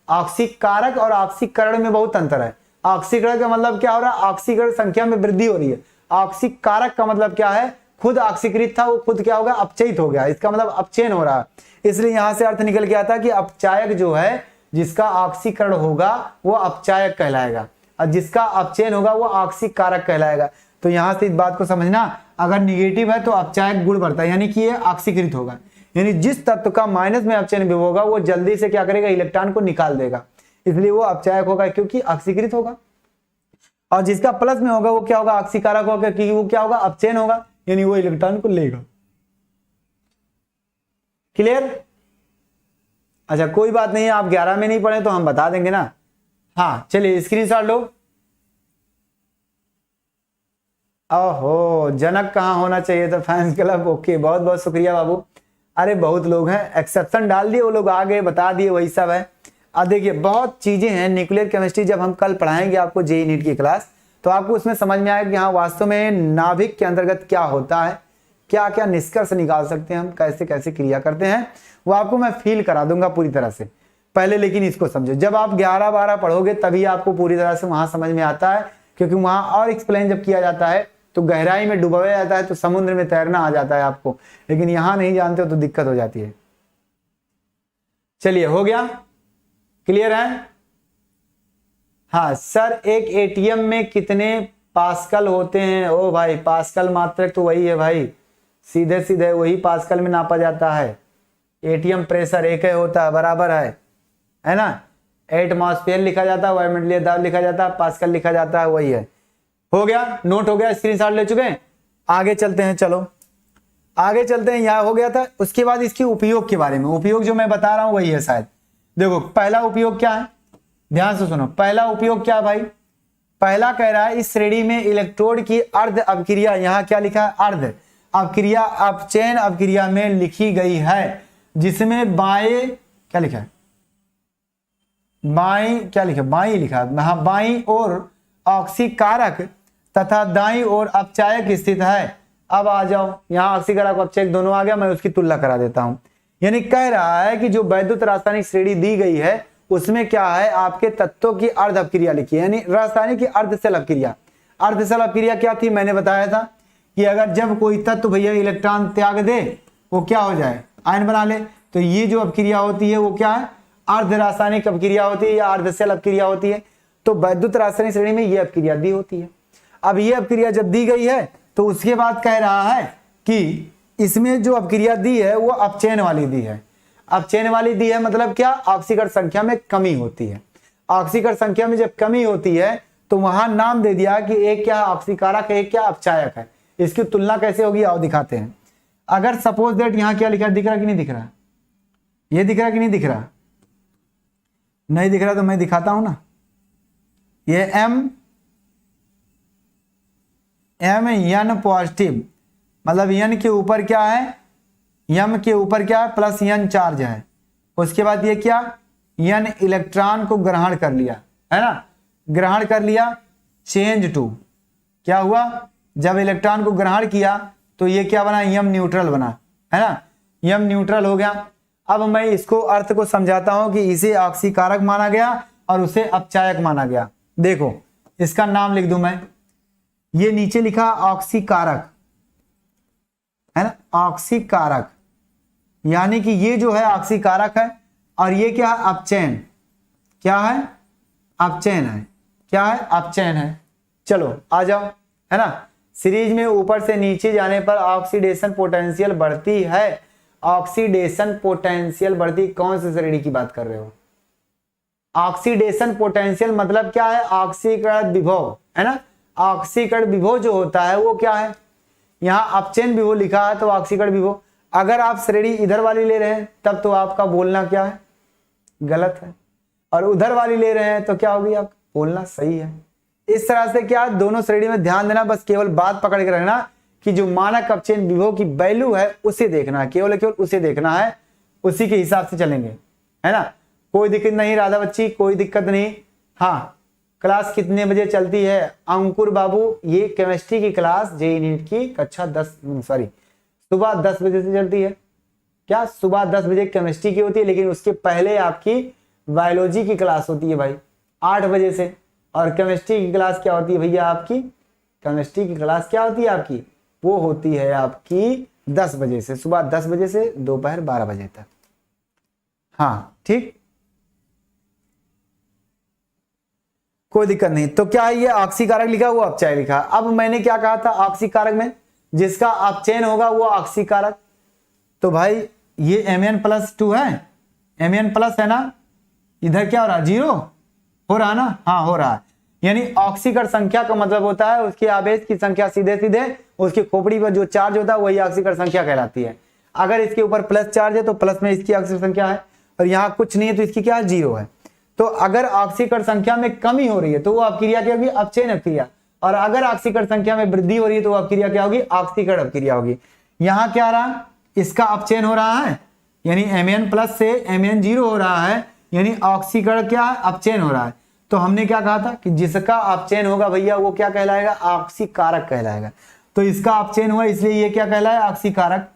ऑक्सीकारक और ऑक्सीकरण में बहुत अंतर है। ऑक्सीकरण का मतलब क्या हो रहा है? ऑक्सीकरण संख्या में वृद्धि हो रही है। ऑक्सीकारक का मतलब क्या है? खुद ऑक्सीकृत था वो खुद क्या होगा? अपचयित हो गया, इसका मतलब अपचयन हो रहा है। इसलिए यहां से अर्थ निकल के आता है कि अपचायक जो है, जिसका ऑक्सीकरण होगा वो अपचायक कहलाएगा, और जिसका अपचयन होगा वो ऑक्सीकारक कहलाएगा। तो यहां से इस बात को समझना, अगर निगेटिव है तो अपचायक गुण बढ़ता है, यानी कि ये ऑक्सीकृत होगा। यानी जिस तत्व का माइनस में अपचयन विभव होगा वो जल्दी से क्या करेगा? इलेक्ट्रॉन को निकाल देगा, इसलिए वो अपचायक होगा क्योंकि ऑक्सीकृत होगा। और जिसका प्लस में होगा वो क्या होगा? ऑक्सीकारक होगा, क्योंकि वो क्या होगा? अपचयन होगा, यानी वो इलेक्ट्रॉन को लेगा। क्लियर? अच्छा, कोई बात नहीं है, आप 11 में नहीं पढ़े तो हम बता देंगे ना। हाँ चलिए, स्क्रीनशॉट लो। ओहो, जनक कहाँ होना चाहिए था? फैंस क्लब, ओके, बहुत बहुत शुक्रिया बाबू। अरे बहुत लोग हैं, एक्सेप्शन डाल दिए, वो लोग आ गए, बता दिए, वही सब है। अब देखिए, बहुत चीजें हैं न्यूक्लियर केमिस्ट्री, जब हम कल पढ़ाएंगे आपको जेईई नीट की क्लास, तो आपको उसमें समझ में आएगा कि हाँ वास्तव में नाभिक के अंतर्गत क्या होता है, क्या क्या निष्कर्ष निकाल सकते हैं हम, कैसे कैसे क्रिया करते हैं, वो आपको मैं फील करा दूंगा पूरी तरह से। पहले लेकिन इसको समझो, जब आप 11-12 पढ़ोगे तभी आपको पूरी तरह से वहां समझ में आता है, क्योंकि वहां और एक्सप्लेन जब किया जाता है तो गहराई में डुबाया जाता है, तो समुद्र में तैरना आ जाता है आपको, लेकिन यहां नहीं जानते हो तो दिक्कत हो जाती है। चलिए, हो गया, क्लियर है? हाँ सर, एक एटीएम में कितने पास्कल होते हैं? ओ भाई, पास्कल मात्रक तो वही है भाई, सीधे सीधे वही पास्कल में नापा जाता है। एटीएम प्रेशर एक ही होता है, बराबर है ना। एटमॉस्फेयर लिखा जाता है, वायुमंडलीय दाब लिखा जाता है, पास्कल लिखा जाता है, वही है। हो गया, नोट हो गया, स्क्रीनशॉट ले चुके हैं? आगे चलते हैं, चलो आगे चलते हैं। यहां हो गया था, उसके बाद इसके उपयोग के बारे में, उपयोग जो मैं बता रहा हूं वही है शायद। देखो, पहला उपयोग क्या है, ध्यान से सुनो। पहला उपयोग क्या है भाई? पहला कह रहा है इस श्रेणी में इलेक्ट्रोड की अर्ध अपक्रिया, यहां क्या लिखा है? अर्ध अपक्रिया अपचयन अपक्रिया में लिखी गई है, जिसमें बाएं क्या लिखा है? बाई क्या लिखा? बाई लिखा है, हाँ, बाई और ऑक्सीकारक तथा दाई और अपचायक स्थित है। अब आ जाओ, यहां ऑक्सीकारक अपचायक दोनों आ गया, मैं उसकी तुलना करा देता हूं। यानी कह रहा है कि जो वैद्युत रासायनिक श्रेणी दी गई है उसमें क्या है? आपके तत्वों की अर्ध अपक्रिया लिखी है, यानी रासायनिक की अर्धशल अपक्रिया। अर्धशल अपक्रिया क्या थी? मैंने बताया था कि अगर जब कोई तत्व भैया इलेक्ट्रॉन त्याग दे, वो क्या हो जाए? आयन बना ले। तो ये जो अपक्रिया होती है वो क्या है? अर्ध रासायनिक अपक्रिया होती है या अर्धशल अपक्रिया होती है। तो वैद्युत रासायनिक श्रेणी में ये अपक्रिया दी होती है। अब ये अपक्रिया जब दी गई है तो उसके बाद कह रहा है कि इसमें जो अपक्रिया दी है वो अपचयन वाली दी है। अब चेन वाली दी है मतलब क्या, ऑक्सीकरण संख्या में कमी होती है। ऑक्सीकरण संख्या में जब कमी होती है तो वहां नाम दे दिया कि एक क्या ऑक्सीकारक है, एक क्या अपचायक है। इसकी तुलना कैसे होगी आओ दिखाते हैं। अगर सपोज दैट यहां क्या लिखा, दिख रहा कि नहीं दिख रहा, ये दिख रहा कि नहीं दिख रहा, नहीं दिख रहा तो मैं दिखाता हूं ना। ये एम एन पॉजिटिव मतलब एन के ऊपर क्या है, एम के ऊपर क्या है प्लस एन चार्ज है। उसके बाद ये क्या, एन इलेक्ट्रॉन को ग्रहण कर लिया है ना, ग्रहण कर लिया, चेंज टू क्या हुआ, जब इलेक्ट्रॉन को ग्रहण किया तो ये क्या बना, एम न्यूट्रल बना है ना, एम न्यूट्रल हो गया। अब मैं इसको अर्थ को समझाता हूं कि इसे ऑक्सीकारक माना गया और उसे अपचायक माना गया। देखो इसका नाम लिख दूं मैं, ये नीचे लिखा ऑक्सीकारक है ना, ऑक्सीकारक यानी कि ये जो है ऑक्सीकारक है और ये क्या है अपचयन, क्या है अपचयन है, क्या है अपचयन है। चलो आ जाओ है ना, सीरीज में ऊपर से नीचे जाने पर ऑक्सीडेशन पोटेंशियल बढ़ती है। ऑक्सीडेशन पोटेंशियल बढ़ती, कौन सी श्रेणी की बात कर रहे हो, ऑक्सीडेशन पोटेंशियल मतलब क्या है, ऑक्सीकरण विभव है ना। ऑक्सीकरण विभव जो होता है वो क्या है, यहाँ अपचयन विभव लिखा है तो ऑक्सीकरण विभव। अगर आप श्रेणी इधर वाली ले रहे हैं तब तो आपका बोलना क्या है, गलत है, और उधर वाली ले रहे हैं तो क्या होगी, आप बोलना सही है। इस तरह से क्या दोनों श्रेणी में ध्यान देना, बस केवल बात पकड़ के रखना कि जो मानक अपचयन विभव की वैल्यू है उसे देखना है, केवल केवल उसे देखना है, उसी के हिसाब से चलेंगे है ना। कोई दिक्कत नहीं राधा बच्ची, कोई दिक्कत नहीं। हाँ क्लास कितने बजे चलती है अंकुर बाबू, ये केमिस्ट्री की क्लास जेईई नीट की कक्षा 10 सॉरी सुबह 10 बजे से चलती है। क्या सुबह 10 बजे केमिस्ट्री की होती है, लेकिन उसके पहले आपकी बायोलॉजी की क्लास होती है भाई 8 बजे से। और केमिस्ट्री की क्लास क्या होती है भैया आपकी, केमिस्ट्री की क्लास क्या होती है आपकी, वो होती है आपकी 10 बजे से, सुबह 10 बजे से दोपहर 12 बजे तक। हाँ ठीक, कोई दिक्कत नहीं। तो क्या है ये ऑक्सीकारक लिखा, वो अपचय लिखा। अब मैंने क्या कहा था, ऑक्सीकारक में जिसका अपचयन होगा वो ऑक्सीकारक। तो भाई ये Mn+2 है, Mn+ है ना, इधर क्या हो रहा है, 0 हो रहा ना, हाँ हो रहा है। यानी ऑक्सीकरण संख्या का मतलब होता है उसके आवेश की संख्या सीधे सीधे उसकी खोपड़ी पर जो चार्ज होता है वही ऑक्सीकरण संख्या कहलाती है। अगर इसके ऊपर प्लस चार्ज है तो प्लस में इसकी ऑक्सीकरण संख्या है, और यहाँ कुछ नहीं है तो इसकी क्या है, 0 है। तो अगर ऑक्सीकरण संख्या में कमी हो रही है तो वो अपक्रिया क्या होगी, अपचयन अपक्रिया। और अगर ऑक्सीकरण संख्या में वृद्धि हो रही है तो वो अपक्रिया क्या होगी, ऑक्सीकरण अपक्रिया होगी। यहाँ क्या रहा, इसका अपचयन हो रहा है, यानी Mn+ से Mn0 हो रहा है, यानी ऑक्सीकरण क्या है, अपचयन हो रहा है। तो हमने क्या कहा था कि जिसका अपचयन होगा भैया वो क्या कहलाएगा, ऑक्सीकारक कहलाएगा। तो इसका अपचयन हुआ इसलिए ये क्या कहलाया, ऑक्सीकारक।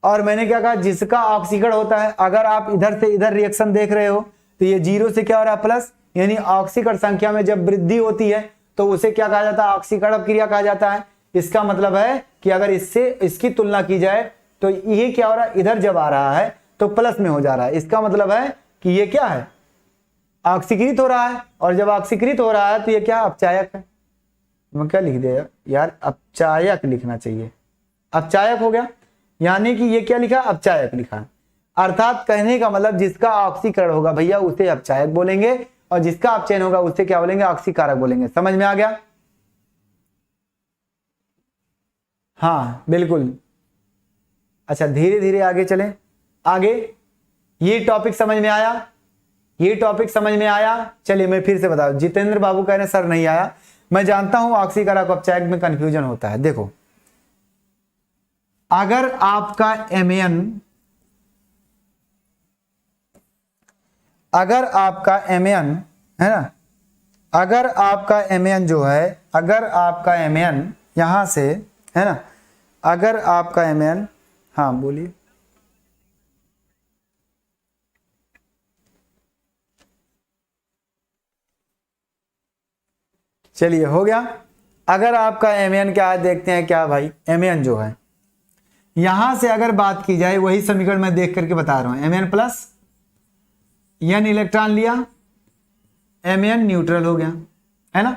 और मैंने क्या कहा, जिसका ऑक्सीकरण होता है, अगर आप इधर से इधर रिएक्शन देख रहे हो तो ये 0 से क्या हो रहा है प्लस, यानी ऑक्सीकरण संख्या में जब वृद्धि होती है तो उसे क्या कहा जाता है, ऑक्सीकरण अपक्रिया कहा जाता है। इसका मतलब है कि अगर इससे इसकी तुलना की जाए तो ये क्या हो रहा है, इधर जब आ रहा है तो प्लस में हो जा रहा है। इसका मतलब है कि ये क्या है, ऑक्सीकृत हो रहा है, और जब ऑक्सीकृत हो रहा है तो ये क्या अपचायक है। मैं क्या लिख दिया यार, अपचायक लिखना चाहिए, अपचायक हो गया, यानी कि ये क्या लिखा, अपचायक लिखा। अर्थात कहने का मतलब जिसका ऑक्सीकरण होगा भैया उसे अपचायक बोलेंगे, और जिसका अपचयन होगा उसे क्या बोलेंगे, ऑक्सीकारक बोलेंगे। समझ में आ गया, हाँ बिल्कुल। अच्छा धीरे धीरे आगे चलें, आगे ये टॉपिक समझ में आया, ये टॉपिक समझ में आया। चलिए मैं फिर से बता दूं, जितेंद्र बाबू कह रहे हैं सर नहीं आया, मैं जानता हूं ऑक्सीकारक अपचायक में कंफ्यूजन होता है। देखो अगर आपका Mn, अगर आपका Mn है ना, अगर आपका Mn जो है, अगर आपका Mn यहां से है ना, अगर आपका Mn, हाँ बोलिए, चलिए हो गया। अगर आपका Mn क्या है देखते हैं, क्या भाई Mn जो है यहां से अगर बात की जाए, वही समीकरण मैं देख करके बता रहा हूं, Mn+ n इलेक्ट्रॉन लिया, Mn न्यूट्रल हो गया है ना।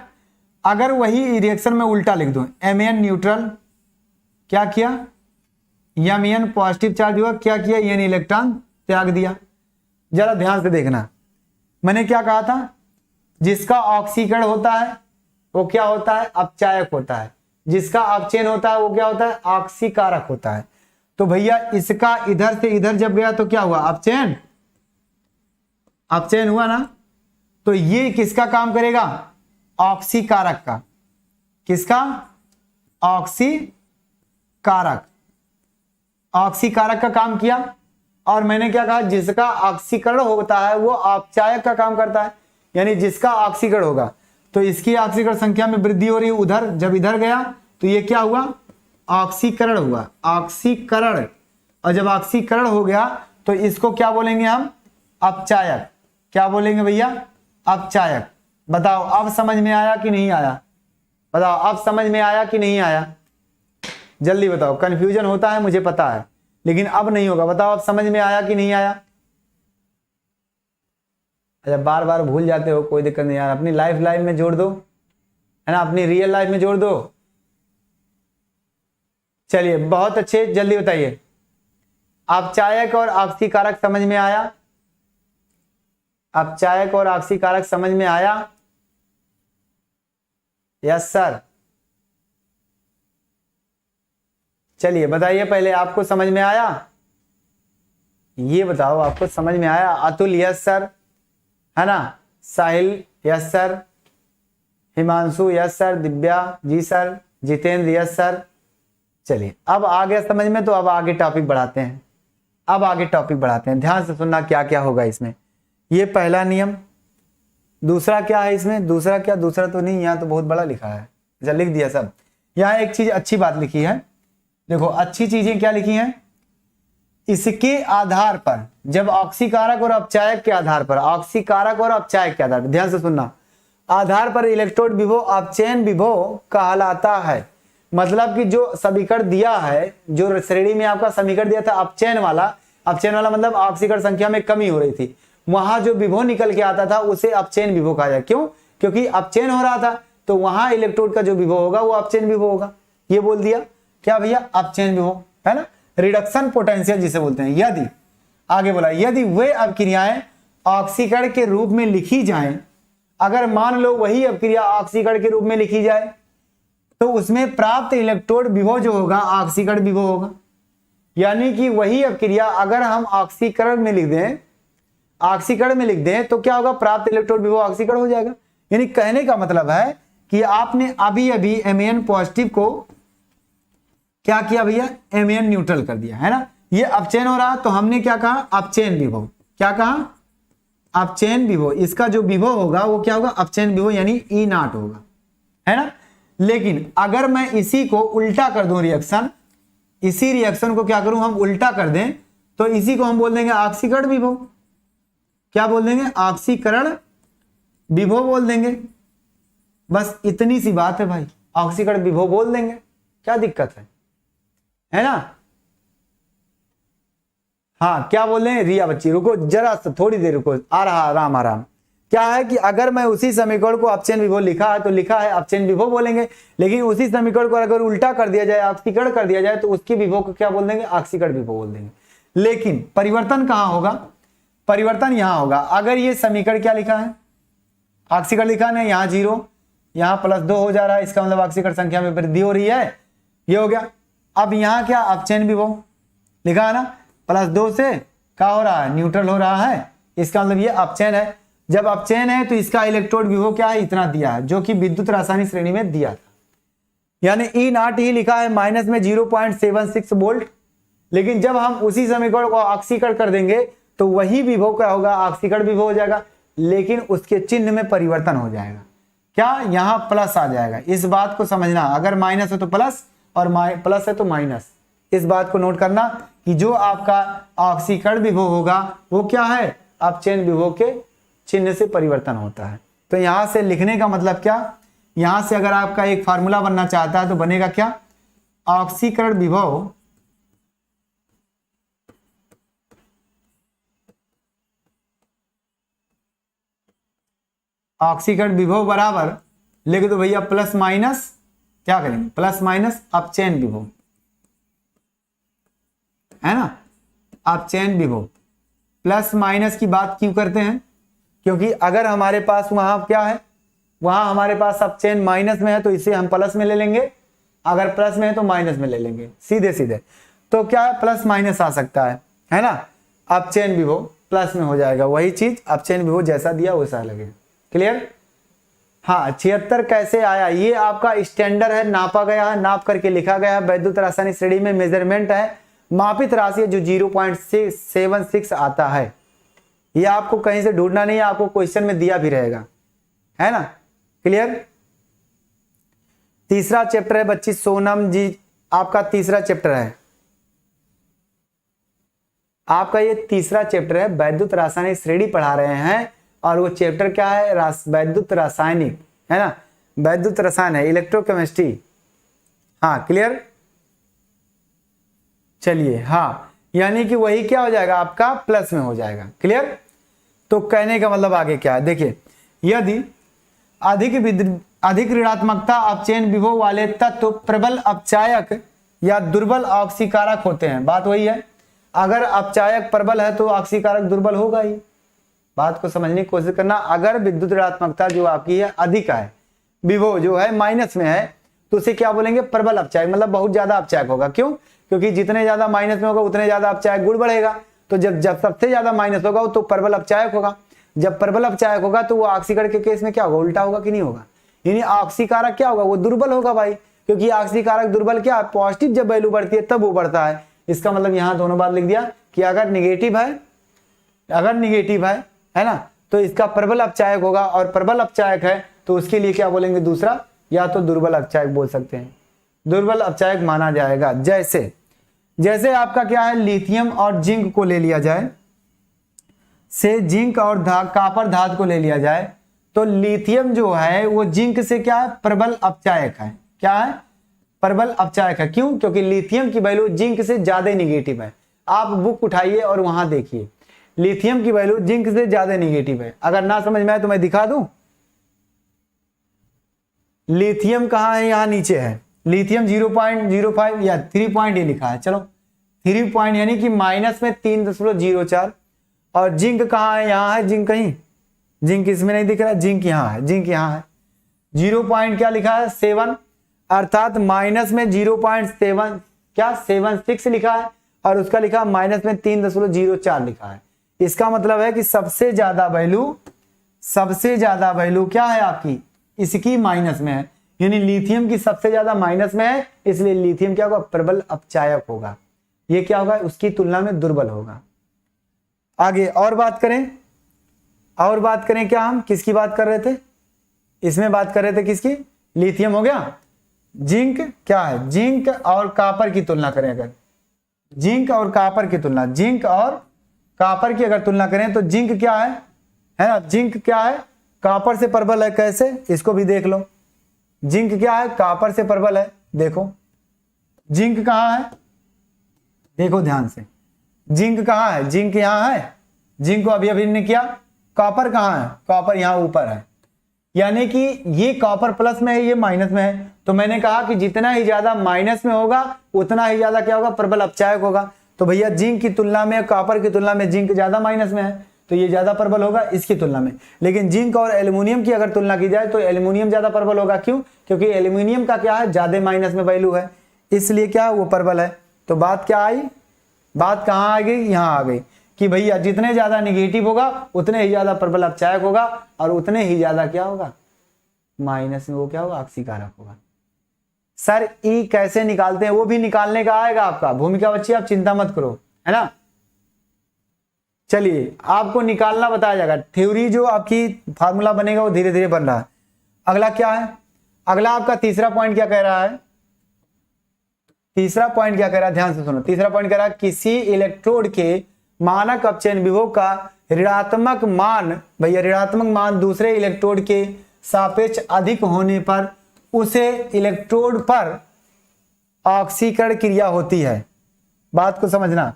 अगर वही रिएक्शन में उल्टा लिख दूं, Mn न्यूट्रल क्या किया, Mn पॉजिटिव चार्ज हुआ, क्या किया, n इलेक्ट्रॉन त्याग दिया। जरा ध्यान से देखना, मैंने क्या कहा था, जिसका ऑक्सीकरण होता है वो क्या होता है, अपचायक होता है। जिसका अपचयन होता है वो क्या होता है, ऑक्सीकारक होता है। तो भैया इसका इधर से इधर जब गया तो क्या हुआ, अपचयन, अपचयन हुआ ना। तो ये किसका काम करेगा, ऑक्सीकारक का। किसका, ऑक्सीकारक, ऑक्सीकारक का काम किया। और मैंने क्या कहा, जिसका ऑक्सीकरण होता है वो अपचायक का काम करता है, यानी जिसका ऑक्सीकरण होगा तो इसकी ऑक्सीकरण संख्या में वृद्धि हो रही है उधर, जब इधर गया तो ये क्या हुआ, ऑक्सीकरण हुआ, ऑक्सीकरण। और जब ऑक्सीकरण हो गया तो इसको क्या बोलेंगे हम, अपचायक। क्या बोलेंगे भैया, अपचायक। बताओ अब समझ में आया कि नहीं आया, बताओ अब समझ में आया कि नहीं आया, जल्दी बताओ। कंफ्यूजन होता है मुझे पता है, लेकिन अब नहीं होगा। बताओ अब समझ में आया कि नहीं आया। अच्छा बार बार भूल जाते हो, कोई दिक्कत नहीं यार, अपनी लाइफ में जोड़ दो, है ना, अपनी रियल लाइफ में जोड़ दो। चलिए बहुत अच्छे, जल्दी बताइए, अपचायक और ऑक्सीकारक समझ में आया, अपचायक और ऑक्सीकारक समझ में आया। यस सर, चलिए बताइए पहले, आपको समझ में आया, ये बताओ आपको समझ में आया। अतुल यस सर, है ना, Sahil yes sir, Himanshu yes sir, Divya जी सर, जितेंद्र यस सर। चलिए अब आ गया समझ में, तो अब आगे टॉपिक बढ़ाते हैं, अब आगे टॉपिक बढ़ाते हैं। ध्यान से सुनना क्या क्या होगा इसमें। ये पहला नियम, दूसरा क्या है इसमें, दूसरा क्या, दूसरा तो नहीं, यहाँ तो बहुत बड़ा लिखा है, अच्छा लिख दिया सब। यहाँ एक चीज अच्छी बात लिखी है, देखो अच्छी चीजें क्या लिखी हैं, इसके आधार पर, जब ऑक्सीकारक और अपचायक के आधार पर, ऑक्सीकारक और अपचायक के आधार पर, ध्यान से सुनना, आधार पर इलेक्ट्रोड विभव अपचयन विभव कहलाता है। मतलब कि जो समीकरण दिया है, जो श्रेणी में आपका समीकरण दिया था अपचयन वाला, अपचयन वाला मतलब ऑक्सीकरण संख्या में कमी हो रही थी, वहां जो विभव निकल के आता था उसे अपचयन विभव कहा जाए। क्यों, क्योंकि अपचयन हो रहा था तो वहां इलेक्ट्रोड का जो विभव होगा वो अपचयन विभव होगा। ये बोल दिया क्या भैया, अपचयन विभव, है ना, रिडक्शन पोटेंशियल जिसे बोलते हैं। यदि आगे बोला, यदि वे अपक्रियाएं ऑक्सीकरण के रूप में लिखी जाएं, अगर मान लो वही अपक्रिया ऑक्सीकरण के रूप में लिखी जाए तो उसमें प्राप्त इलेक्ट्रोड विभव जो होगा ऑक्सीकरण विभव होगा। यानी कि वही अपक्रिया अगर हम ऑक्सीकरण में लिख दें, ऑक्सीकरण में लिख दें तो क्या होगा, प्राप्त इलेक्ट्रोड विभव ऑक्सीकरण हो जाएगा। यानी कहने का मतलब है कि आपने अभी अभी एमएन पॉजिटिव को क्या किया भैया, एमएन न्यूट्रल कर दिया, है ना। ये अपचयन हो रहा तो हमने क्या कहा, अपचयन विभव। क्या कहा, अपचयन विभव। इसका जो विभव होगा वो क्या होगा, अपचयन विभव, यानी ई नॉट होगा, है ना। लेकिन अगर मैं इसी को उल्टा कर दूं, रिएक्शन, इसी रिएक्शन को क्या करूं हम, उल्टा कर दें, तो इसी को हम बोल देंगे ऑक्सीकरण विभव। क्या बोल देंगे, ऑक्सीकरण विभव बोल देंगे। बस इतनी सी बात है भाई, ऑक्सीकरण विभव बोल देंगे, क्या दिक्कत है ना। हाँ क्या बोल रहे हैं रिया बच्ची, रुको जरा थोड़ी देर रुको, आ रहा आराम आराम। क्या है कि अगर मैं उसी समीकरण को अपचयन विभव लिखा है तो लिखा है अपचयन विभव बोलेंगे, लेकिन उसी समीकरण को अगर उल्टा कर दिया जाए, ऑक्सीकरण कर दिया जाए, तो उसकी विभव को क्या बोल देंगे, ऑक्सीकरण विभव बोल देंगे। लेकिन परिवर्तन कहां होगा, परिवर्तन यहां होगा। अगर ये समीकरण क्या लिखा है, ऑक्सीकरण लिखा है, यहाँ 0, यहाँ +2 हो जा रहा है, इसका मतलब ऑक्सीकरण संख्या में वृद्धि हो रही है, ये हो गया। अब यहाँ क्या, अपचयन विभव लिखा है ना, +2 से क्या हो रहा है, न्यूट्रल हो रहा है, इसका मतलब ये अपचयन है। जब अपचयन है तो इसका इलेक्ट्रोड विभव क्या है, इतना दिया है, जो कि विद्युत रासायनिक श्रेणी में दिया था, यानी ई नॉट ही लिखा है, माइनस में 0.76 वोल्ट। लेकिन जब हम उसी समीकरण को ऑक्सीकरण कर देंगे तो वही विभव क्या होगा, ऑक्सीकरण विभव हो जाएगा, लेकिन उसके चिन्ह में परिवर्तन हो जाएगा। क्या, यहाँ प्लस आ जाएगा। इस बात को समझना, अगर माइनस है तो प्लस और प्लस है तो माइनस। इस बात को नोट करना कि जो आपका ऑक्सीकरण विभव होगा वो क्या है, अपचयन विभव के चिन्ह से परिवर्तन होता है। तो यहां से लिखने का मतलब क्या, यहां से अगर आपका एक फार्मूला बनना चाहता है तो बनेगा क्या, ऑक्सीकरण विभव ऑक्सीकरण विभव बराबर लिख दो भैया प्लस माइनस, क्या करेंगे, प्लस माइनस अपचयन विभव, है ना, अपचयन विभव। प्लस माइनस की बात क्यों करते हैं? क्योंकि अगर हमारे पास वहां क्या है, वहां हमारे पास अब चेन माइनस में है तो इसे हम प्लस में ले लेंगे, अगर प्लस में है तो माइनस में ले लेंगे, सीधे सीधे। तो क्या है, प्लस माइनस आ सकता है ना। अब चेन विभव प्लस में हो जाएगा, वही चीज अब चेन विभव जैसा दिया वैसा लगेगा। क्लियर? हाँ, 76 कैसे आया? ये आपका स्टैंडर्ड है, नापा गया है, नाप करके लिखा गया है। वैद्युत रासायनिक श्रेणी में मेजरमेंट है, मापित राशि है जो 0.76 आता है। ये आपको कहीं से ढूंढना नहीं है, आपको क्वेश्चन में दिया भी रहेगा, है ना। क्लियर? तीसरा चैप्टर है बच्ची सोनम जी, आपका तीसरा चैप्टर है, आपका ये तीसरा चैप्टर है। वैद्युत रासायनिक श्रेणी पढ़ा रहे हैं और वो चैप्टर क्या है, वैद्युत रासायनिक, है ना। वैद्युत रसायन है, इलेक्ट्रोकेमिस्ट्री। हाँ क्लियर? चलिए, हाँ, यानी कि वही क्या हो जाएगा आपका, प्लस में हो जाएगा। क्लियर? तो कहने का मतलब आगे क्या है, देखिए, यदि अधिक ऋणात्मकता अपचयन विभव वाले तत्व प्रबल अपचायक या दुर्बल ऑक्सीकारक होते हैं। बात वही है, अगर अपचायक प्रबल है तो ऑक्सीकारक दुर्बल होगा ही। बात को समझने की कोशिश करना। अगर विद्युत ऋणात्मकता जो आपकी है अधिक है, विभव जो है माइनस में है, तो उसे क्या बोलेंगे, प्रबल अपचायक, मतलब बहुत ज्यादा अपचायक होगा। क्यों? क्योंकि जितने ज्यादा माइनस में होगा उतने ज्यादा अपचायक गुण बढ़ेगा। तो जब सबसे ज्यादा माइनस होगा तो प्रबल अपचायक होगा। जब प्रबल अपचायक होगा तो वो ऑक्सीकरण के केस में क्या होगा, उल्टा होगा कि नहीं होगा, यानी ऑक्सीकारक क्या होगा, वो दुर्बल होगा भाई। क्योंकि ऑक्सीकारक दुर्बल क्या, पॉजिटिव जब वैल्यू बढ़ती है तब वो बढ़ता है। इसका मतलब यहां दोनों बात लिख दिया कि अगर निगेटिव है ना, तो इसका प्रबल अपचायक होगा, और प्रबल अपचायक है तो उसके लिए क्या बोलेंगे, दूसरा, या तो दुर्बल अपचायक बोल सकते हैं, दुर्बल अपचायक माना जाएगा। जैसे आपका क्या है, लिथियम और जिंक को ले लिया जाए, से जिंक और कापर धातु को ले लिया जाए, तो लिथियम जो है वो जिंक से क्या है, प्रबल अपचायक है। क्या है, प्रबल अपचायक है। क्यों? क्योंकि लिथियम की वैल्यू जिंक से ज्यादा निगेटिव है। आप बुक उठाइए और वहां देखिए, लिथियम की वैल्यू जिंक से ज्यादा निगेटिव है। अगर ना समझ में आए तो मैं दिखा दूं। लिथियम कहां है, यहां नीचे है। लिथियम 0.05 या 3 पॉइंट ये लिखा है, चलो 3 पॉइंट यानी कि माइनस में 3.04। और जिंक कहां है, यहां है जिंक, कहीं जिंक इसमें नहीं दिख रहा, जिंक यहां है, जिंक यहां है। 0 पॉइंट क्या लिखा है, 7, अर्थात माइनस में 0.7 क्या 76 लिखा है, और उसका लिखा माइनस में 3.04 लिखा है। इसका मतलब है कि सबसे ज्यादा वैल्यू क्या है आपकी, इसकी माइनस में है, यानी लिथियम की सबसे ज्यादा माइनस में है, इसलिए लिथियम क्या होगा, प्रबल अपचायक होगा। ये क्या होगा, उसकी तुलना में दुर्बल होगा। आगे और बात करें क्या, हम किसकी बात कर रहे थे, इसमें बात कर रहे थे किसकी, लिथियम हो गया। जिंक क्या है, जिंक और कापर की तुलना करें, अगर जिंक और कापर की तुलना, जिंक और कापर की अगर तुलना करें तो जिंक क्या है ना, जिंक क्या है, कापर से प्रबल है। कैसे, इसको भी देख लो। जिंक क्या है, कापर से प्रबल है। देखो जिंक कहां है, देखो ध्यान से, जिंक कहां है, जिंक यहां है, जिंक को अभी ने किया। कॉपर कहां है, कॉपर यहां ऊपर है, यानी कि ये कॉपर प्लस में है, ये माइनस में है। तो मैंने कहा कि जितना ही ज्यादा माइनस में होगा उतना ही ज्यादा क्या होगा, प्रबल अपचायक होगा। तो भैया जिंक की तुलना में, कॉपर की तुलना में जिंक ज्यादा माइनस में है, तो ये ज्यादा प्रबल होगा इसकी तुलना में। लेकिन जिंक और एल्यूमिनियम की अगर तुलना की जाए तो एल्यूमिनियम ज्यादा प्रबल होगा। क्यों? क्योंकि एल्यूमिनियम का क्या है, ज्यादा माइनस में वैल्यू है, इसलिए क्या वो प्रबल है। तो बात क्या आई, बात कहां आ गई, यहां आ गई कि भैया जितने ज्यादा निगेटिव होगा उतने ही ज्यादा प्रबल अपचायक होगा, और उतने ही ज्यादा क्या होगा, माइनस में वो क्या होगा, ऑक्सीकारक होगा। सर ई कैसे निकालते हैं, वो भी निकालने का आएगा आपका भूमिका बच्ची, आप चिंता मत करो, है ना। चलिए आपको निकालना बताया जाएगा, थ्योरी जो आपकी फार्मूला बनेगा वो धीरे धीरे बन रहा है। अगला क्या है, अगला आपका तीसरा पॉइंट क्या कह रहा है, तीसरा पॉइंट क्या कह रहा है, ध्यान से सुनो। तीसरा पॉइंट कह रहा है किसी इलेक्ट्रोड के मानक अपचयन विभव का ऋणात्मक मान, भैया ऋणात्मक मान दूसरे इलेक्ट्रोड के सापेक्ष अधिक होने पर उसे इलेक्ट्रोड पर ऑक्सीकरण क्रिया होती है। बात को समझना,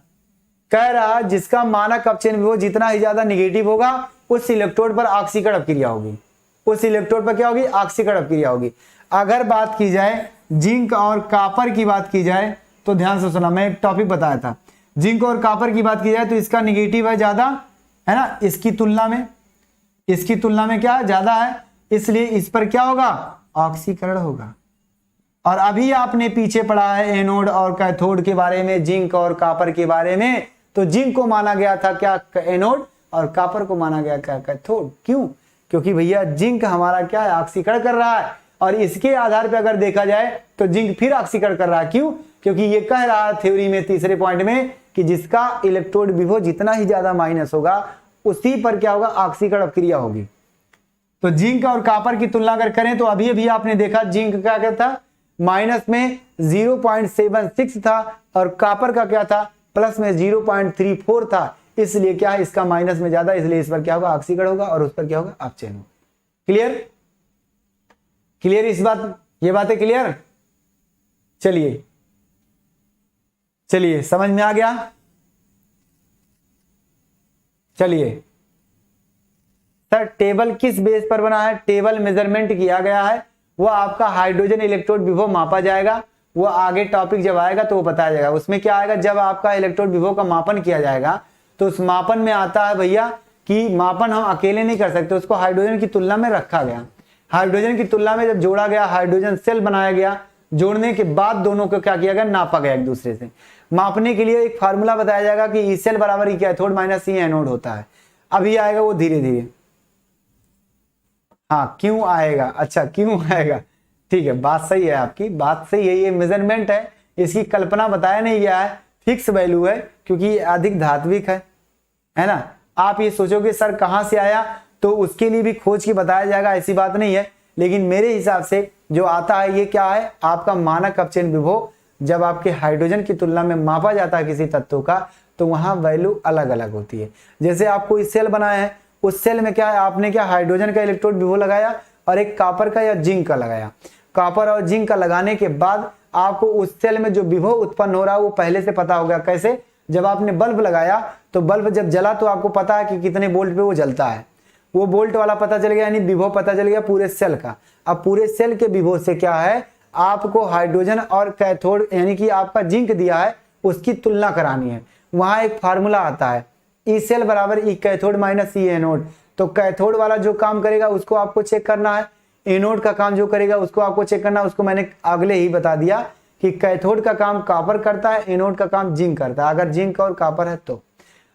कह रहा जिसका मानक अपचयन विभव जितना ही ज्यादा निगेटिव होगा उस इलेक्ट्रोड पर ऑक्सीकरण क्रिया होगी, उस इलेक्ट्रोड पर क्या होगी, ऑक्सीकरण क्रिया होगी। अगर बात की जाए जिंक और कॉपर की बात की जाए तो ध्यान से सुना, मैं एक टॉपिक बताया था, जिंक और कॉपर की बात की जाए तो इसका निगेटिव है ज्यादा, है ना, इसकी तुलना में क्या ज्यादा है, इसलिए इस पर क्या होगा, ऑक्सीकरण होगा। और अभी आपने पीछे पढ़ा है एनोड और कैथोड के बारे में, जिंक और कॉपर के बारे में, तो जिंक को माना गया था क्या एनोड और कॉपर को माना गया क्या कैथोड। क्यों? क्योंकि भैया जिंक हमारा क्या है, ऑक्सीकरण कर रहा है, और इसके आधार पर अगर देखा जाए तो जिंक फिर ऑक्सीकरण कर रहा है। क्यों? क्योंकि ये कह रहा है थ्योरी में तीसरे पॉइंट में कि जिसका इलेक्ट्रोड विभव जितना ही ज्यादा माइनस होगा उसी पर क्या होगा, ऑक्सीकरण अभिक्रिया होगी। तो जिंक और कॉपर की तुलना अगर करें तो अभी आपने देखा जिंक का क्या था, माइनस में 0.76 था और कॉपर का क्या था, प्लस में 0.34 था। इसलिए क्या है, इसका माइनस में ज्यादा, इसलिए इस पर क्या होगा, ऑक्सीकरण होगा और उस पर क्या होगा, अपचयन होगा। क्लियर? क्लियर इस बात, ये बातें क्लियर? चलिए समझ में आ गया। चलिए सर, टेबल किस बेस पर बना है? टेबल मेजरमेंट किया गया है, वो आपका हाइड्रोजन इलेक्ट्रोड विभव मापा जाएगा, वो आगे टॉपिक जब आएगा तो वो बताया जाएगा। उसमें क्या आएगा, जब आपका इलेक्ट्रोड विभव का मापन किया जाएगा तो उस मापन में आता है भैया कि मापन हम अकेले नहीं कर सकते, उसको हाइड्रोजन की तुलना में रखा गया। हाइड्रोजन की तुलना में जब जोड़ा गया, हाइड्रोजन सेल बनाया गया, जोड़ने के बाद दोनों को क्या किया गया, नापा गया एक दूसरे से। मापने के लिए एक फार्मूला बताया जाएगा कि ई सेल बराबर ई कैथोड माइनस ई एनोड होता है। अभी आएगा वो धीरे धीरे। हाँ, क्यों आएगा, अच्छा क्यों आएगा, ठीक है, बात सही है, आपकी बात सही है। ये मेजरमेंट है, इसकी कल्पना बताया नहीं गया है, फिक्स वैल्यू है क्योंकि ये अधिक धात्विक है ना। आप ये सोचोगे सर कहां से आया, तो उसके लिए भी खोज के बताया जाएगा, ऐसी बात नहीं है। लेकिन मेरे हिसाब से जो आता है ये क्या है, आपका मानक अपचयन विभव जब आपके हाइड्रोजन की तुलना में मापा जाता है किसी तत्व का, तो वहां वैल्यू अलग अलग होती है। जैसे आपको इस सेल बनाया है, उस सेल में क्या है, आपने क्या हाइड्रोजन का इलेक्ट्रोड विभव लगाया और एक कॉपर का या जिंक का लगाया। कॉपर और जिंक का लगाने के बाद आपको उस सेल में जो विभव उत्पन्न हो रहा है वो पहले से पता हो गया। कैसे? जब आपने बल्ब लगाया तो बल्ब जब जला तो आपको पता है कि कितने वोल्ट पे वो जलता है, वो वोल्ट वाला पता चल गया, यानी विभव पता चल गया पूरे सेल का। अब पूरे सेल के विभव से क्या है, आपको हाइड्रोजन और कैथोड यानी कि आपका जिंक दिया है उसकी तुलना करानी है। वहां एक फार्मूला आता है, ई सेल बराबर ई कैथोड माइनस ई एनोड। तो कैथोड वाला जो काम करेगा उसको आपको चेक करना है, एनोड का काम जो करेगा उसको आपको चेक करना है। उसको मैंने अगले ही बता दिया कि कैथोड का काम कॉपर करता है, एनोड का काम जिंक करता है। अगर जिंक और कॉपर है तो,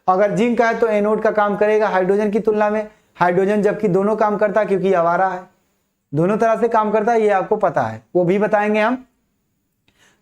अगर जिंक का है तो एनोड का काम करेगा हाइड्रोजन की तुलना में, हाइड्रोजन जबकि दोनों काम करता है क्योंकि आवारा है, दोनों तरह से काम करता है, ये आपको पता है, वो भी बताएंगे हम।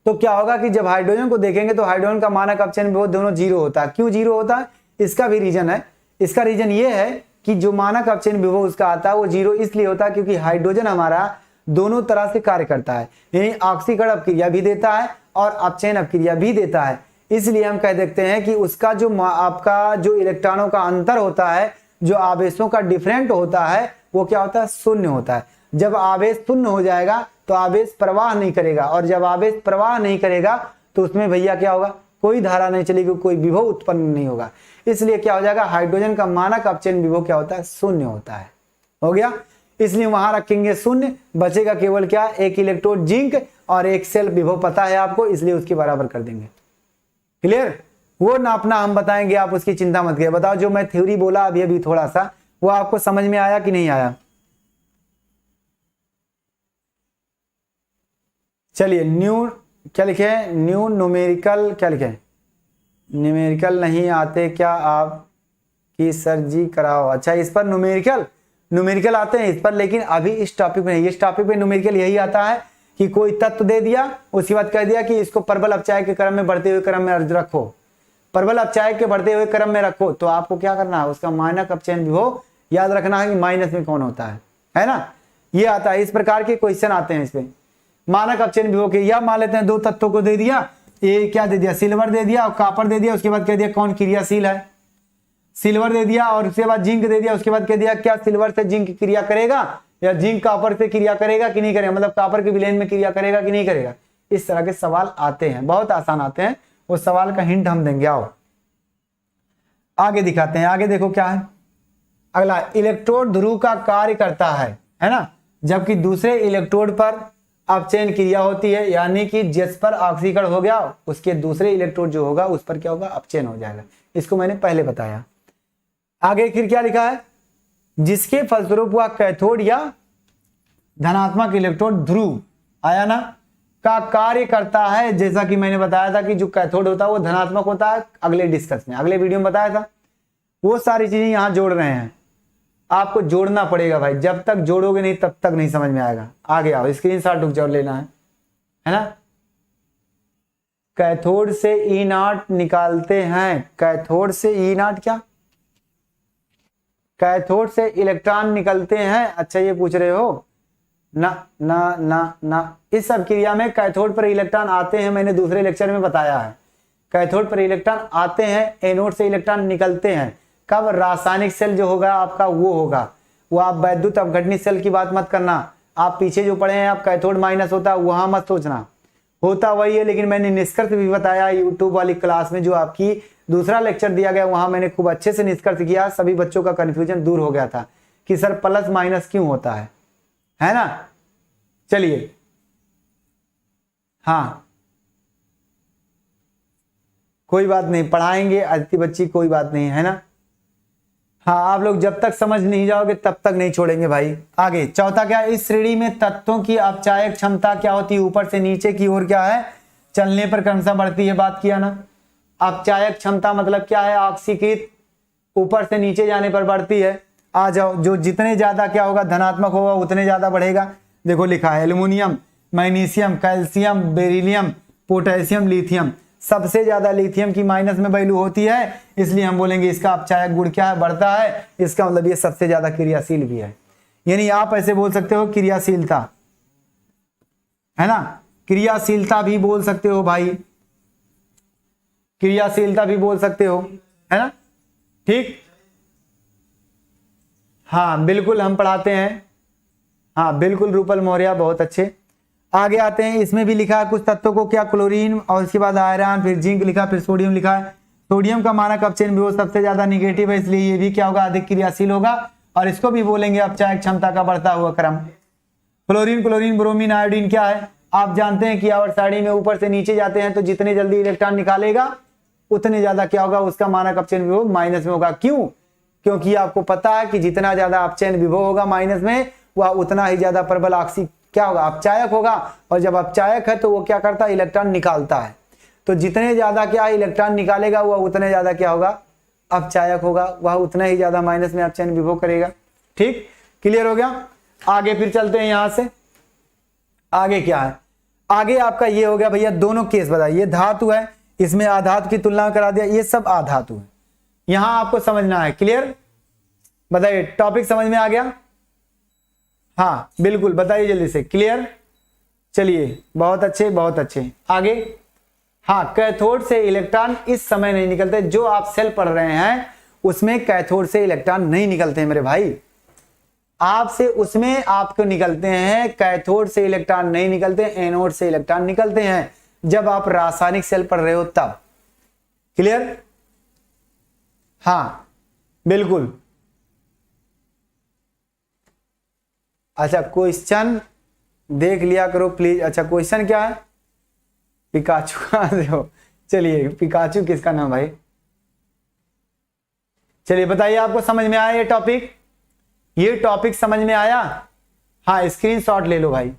तो क्या होगा कि जब हाइड्रोजन को देखेंगे तो हाइड्रोजन का मानक अपचयन विभव दोनों जीरो होता है। क्यों जीरो होता है, इसका भी रीजन है। इसका रीजन ये है कि जो मानक अपचयन विभव उसका आता है वो जीरो इसलिए होता है क्योंकि हाइड्रोजन हमारा दोनों तरह से कार्य करता है, यानी ऑक्सीकरण अपक्रिया भी देता है और अपचयन अपक्रिया भी देता है। इसलिए हम कह देते हैं कि उसका जो आपका जो इलेक्ट्रॉनों का अंतर होता है, जो आवेशों का डिफरेंट होता है, वो क्या होता है, शून्य होता है। जब आवेश शून्य हो जाएगा तो आवेश प्रवाह नहीं करेगा, और जब आवेश प्रवाह नहीं करेगा तो उसमें भैया क्या होगा, कोई धारा नहीं चलेगी, कोई विभव उत्पन्न नहीं होगा। इसलिए क्या हो जाएगा, हाइड्रोजन का मानक अपचयन विभव क्या होता है, शून्य होता है। हो गया, इसलिए वहां रखेंगे शून्य, बचेगा केवल क्या, एक इलेक्ट्रोड जिंक और एक सेल विभव पता है आपको, इसलिए उसके बराबर कर देंगे। क्लियर? वो नापना हम बताएंगे, आप उसकी चिंता मत करिए। बताओ जो मैं थ्योरी बोला अभी अभी थोड़ा सा, वो आपको समझ में आया कि नहीं आया? चलिए न्यू क्या लिखे, न्यू न्यूमेरिकल क्या लिखे, न्यूमेरिकल नहीं आते क्या आप कि सर जी कराओ। अच्छा, इस पर न्यूमेरिकल आते हैं इस पर, लेकिन अभी इस टॉपिक में नहीं। इस टॉपिक में न्यूमेरिकल यही आता है कि कोई तत्व दे दिया, उसके बाद कह दिया कि इसको परबल अपचायक के क्रम में बढ़ते हुए क्रम में रखो, परबल अपचायक के बढ़ते हुए क्रम में रखो। तो आपको क्या करना है, उसका मानक अपचयन विभव याद रखना है कि माइनस में कौन होता है ना। ये आता है, इस प्रकार के क्वेश्चन आते हैं इस पे। मानक अपचयन विभव के, या मान लेते हैं दो तत्वों को दे दिया, ये क्या दे दिया, सिल्वर दे दिया और कॉपर दे दिया, उसके बाद कह दिया कौन क्रियाशील है, सिल्वर दे दिया और उसके बाद जिंक दे दिया, उसके बाद कह दिया क्या सिल्वर से जिंक क्रिया करेगा या जिंक कॉपर से क्रिया करेगा कि नहीं करेगा, मतलब कॉपर के विलयन में क्रिया करेगा कि नहीं करेगा। इस तरह के सवाल आते हैं, बहुत आसान आते हैं, उस सवाल का हिंट हम देंगे। आओ आगे दिखाते हैं, आगे देखो क्या है अगला, इलेक्ट्रोड ध्रुव का कार्य करता है ना, जबकि दूसरे इलेक्ट्रोड पर अपचयन क्रिया होती है, यानी कि जिस पर ऑक्सीकरण हो गया उसके दूसरे इलेक्ट्रोड जो होगा उस पर क्या होगा, अपचयन हो जाएगा। इसको मैंने पहले बताया। आगे फिर क्या लिखा है, जिसके फलस्वरूप वह कैथोड या धनात्मक इलेक्ट्रोड ध्रुव आया ना का कार्य करता है। जैसा कि मैंने बताया था कि जो कैथोड होता है वो धनात्मक होता है, अगले डिस्कस में, अगले वीडियो में बताया था। वो सारी चीजें यहां जोड़ रहे हैं, आपको जोड़ना पड़ेगा भाई, जब तक जोड़ोगे नहीं तब तक नहीं समझ में आएगा। आगे आओ, स्क्रीनशॉट रुक जाओ, लेना है ना। कैथोड से E0 निकालते हैं, कैथोड से E0 क्या, कैथोड से इलेक्ट्रॉन निकलते हैं। अच्छा ये पूछ रहे हो ना ना ना ना, इस सब क्रिया में कैथोड पर इलेक्ट्रॉन आते हैं, मैंने दूसरे लेक्चर में बताया है। कैथोड पर इलेक्ट्रॉन आते हैं, एनोड से इलेक्ट्रॉन निकलते हैं। कब, रासायनिक सेल जो होगा आपका वो होगा, वो आप वैद्युत अपघटनी सेल की बात मत करना, आप पीछे जो पढ़े हैं आप कैथोड माइनस होता है वहां मत सोचना, होता वही है। लेकिन मैंने निष्कर्ष भी बताया यूट्यूब वाली क्लास में, जो आपकी दूसरा लेक्चर दिया गया, वहां मैंने खूब अच्छे से निष्कर्ष किया, सभी बच्चों का कंफ्यूजन दूर हो गया था कि सर प्लस माइनस क्यों होता है ना। चलिए हाँ, कोई बात नहीं, पढ़ाएंगे अदिति बच्ची, कोई बात नहीं, है ना। हाँ, आप लोग जब तक समझ नहीं जाओगे तब तक नहीं छोड़ेंगे भाई। आगे चौथा क्या, इस श्रेणी में तत्वों की अपचायक क्षमता क्या होती है, ऊपर से नीचे की ओर क्या है, चलने पर क्रमशः बढ़ती है। बात किया ना, अपचायक क्षमता मतलब क्या है, ऑक्सीकृत ऊपर से नीचे जाने पर बढ़ती है। आ जाओ, जो जितने ज्यादा क्या होगा, धनात्मक होगा उतने ज्यादा बढ़ेगा। देखो लिखा है aluminium, magnesium, calcium, beryllium, potassium, lithium, सबसे ज्यादा लिथियम की माइनस में वैल्यू होती है, इसलिए हम बोलेंगे इसका अपचायक गुण क्या है, बढ़ता है। इसका मतलब ये सबसे ज्यादा क्रियाशील भी है, यानी आप ऐसे बोल सकते हो क्रियाशीलता, है ना, क्रियाशीलता भी बोल सकते हो भाई, क्रियाशीलता भी बोल सकते हो, है ना, ठीक। हाँ बिल्कुल हम पढ़ाते हैं, हाँ बिल्कुल रूपल मौर्य, बहुत अच्छे। आगे आते हैं, इसमें भी लिखा है कुछ तत्वों को, क्या, क्लोरीन और उसके बाद आयरन, फिर जिंक लिखा, फिर सोडियम लिखा है। सोडियम का मानक अपचयन विभव सबसे ज्यादा निगेटिव है, इसलिए ये भी क्या होगा, अधिक क्रियाशील होगा, और इसको भी बोलेंगे अपचायक क्षमता का बढ़ता हुआ क्रम। क्लोरीन, क्लोरीन, ब्रोमीन, आयोडीन क्या है, आप जानते हैं कि आवर्त सारणी में ऊपर से नीचे जाते हैं तो जितने जल्दी इलेक्ट्रॉन निकालेगा उतने ज्यादा क्या होगा, उसका मानक अपचयन विभव माइनस में होगा। क्यों, क्योंकि आपको पता है कि जितना ज्यादा अपचयन विभव होगा माइनस में, वह उतना ही ज्यादा प्रबल ऑक्सी क्या होगा, अपचायक होगा, और जब अपचायक है तो वो क्या करता है, इलेक्ट्रॉन निकालता है। तो जितने ज्यादा क्या है इलेक्ट्रॉन निकालेगा वह उतने ज्यादा क्या होगा, अपचायक होगा, वह उतना ही ज्यादा माइनस में अपचयन विभव करेगा। ठीक, क्लियर हो गया। आगे फिर चलते हैं यहां से, आगे क्या है, आगे आपका ये हो गया भैया, दोनों केस बताइए, धातु है, इसमें आधातु की तुलना करा दिया, ये सब आधातु है, यहां आपको समझना है। क्लियर, बताइए टॉपिक समझ में आ गया, हाँ बिल्कुल बताइए जल्दी से। क्लियर, चलिए बहुत अच्छे बहुत अच्छे। आगे, हाँ, कैथोड से इलेक्ट्रॉन इस समय नहीं निकलते, जो आप सेल पढ़ रहे हैं उसमें कैथोड से इलेक्ट्रॉन नहीं निकलते हैं मेरे भाई, आपसे उसमें आपको निकलते हैं, कैथोड से इलेक्ट्रॉन नहीं निकलते, एनोड से इलेक्ट्रॉन निकलते हैं, जब आप रासायनिक सेल पढ़ रहे हो तब। क्लियर, हाँ बिल्कुल। अच्छा क्वेश्चन देख लिया करो प्लीज। अच्छा क्वेश्चन क्या है, पिकाचू कहां से हो, चलिए पिकाचू किसका नाम भाई, चलिए बताइए आपको समझ में आया ये टॉपिक, ये टॉपिक समझ में आया। हाँ स्क्रीनशॉट ले लो भाई,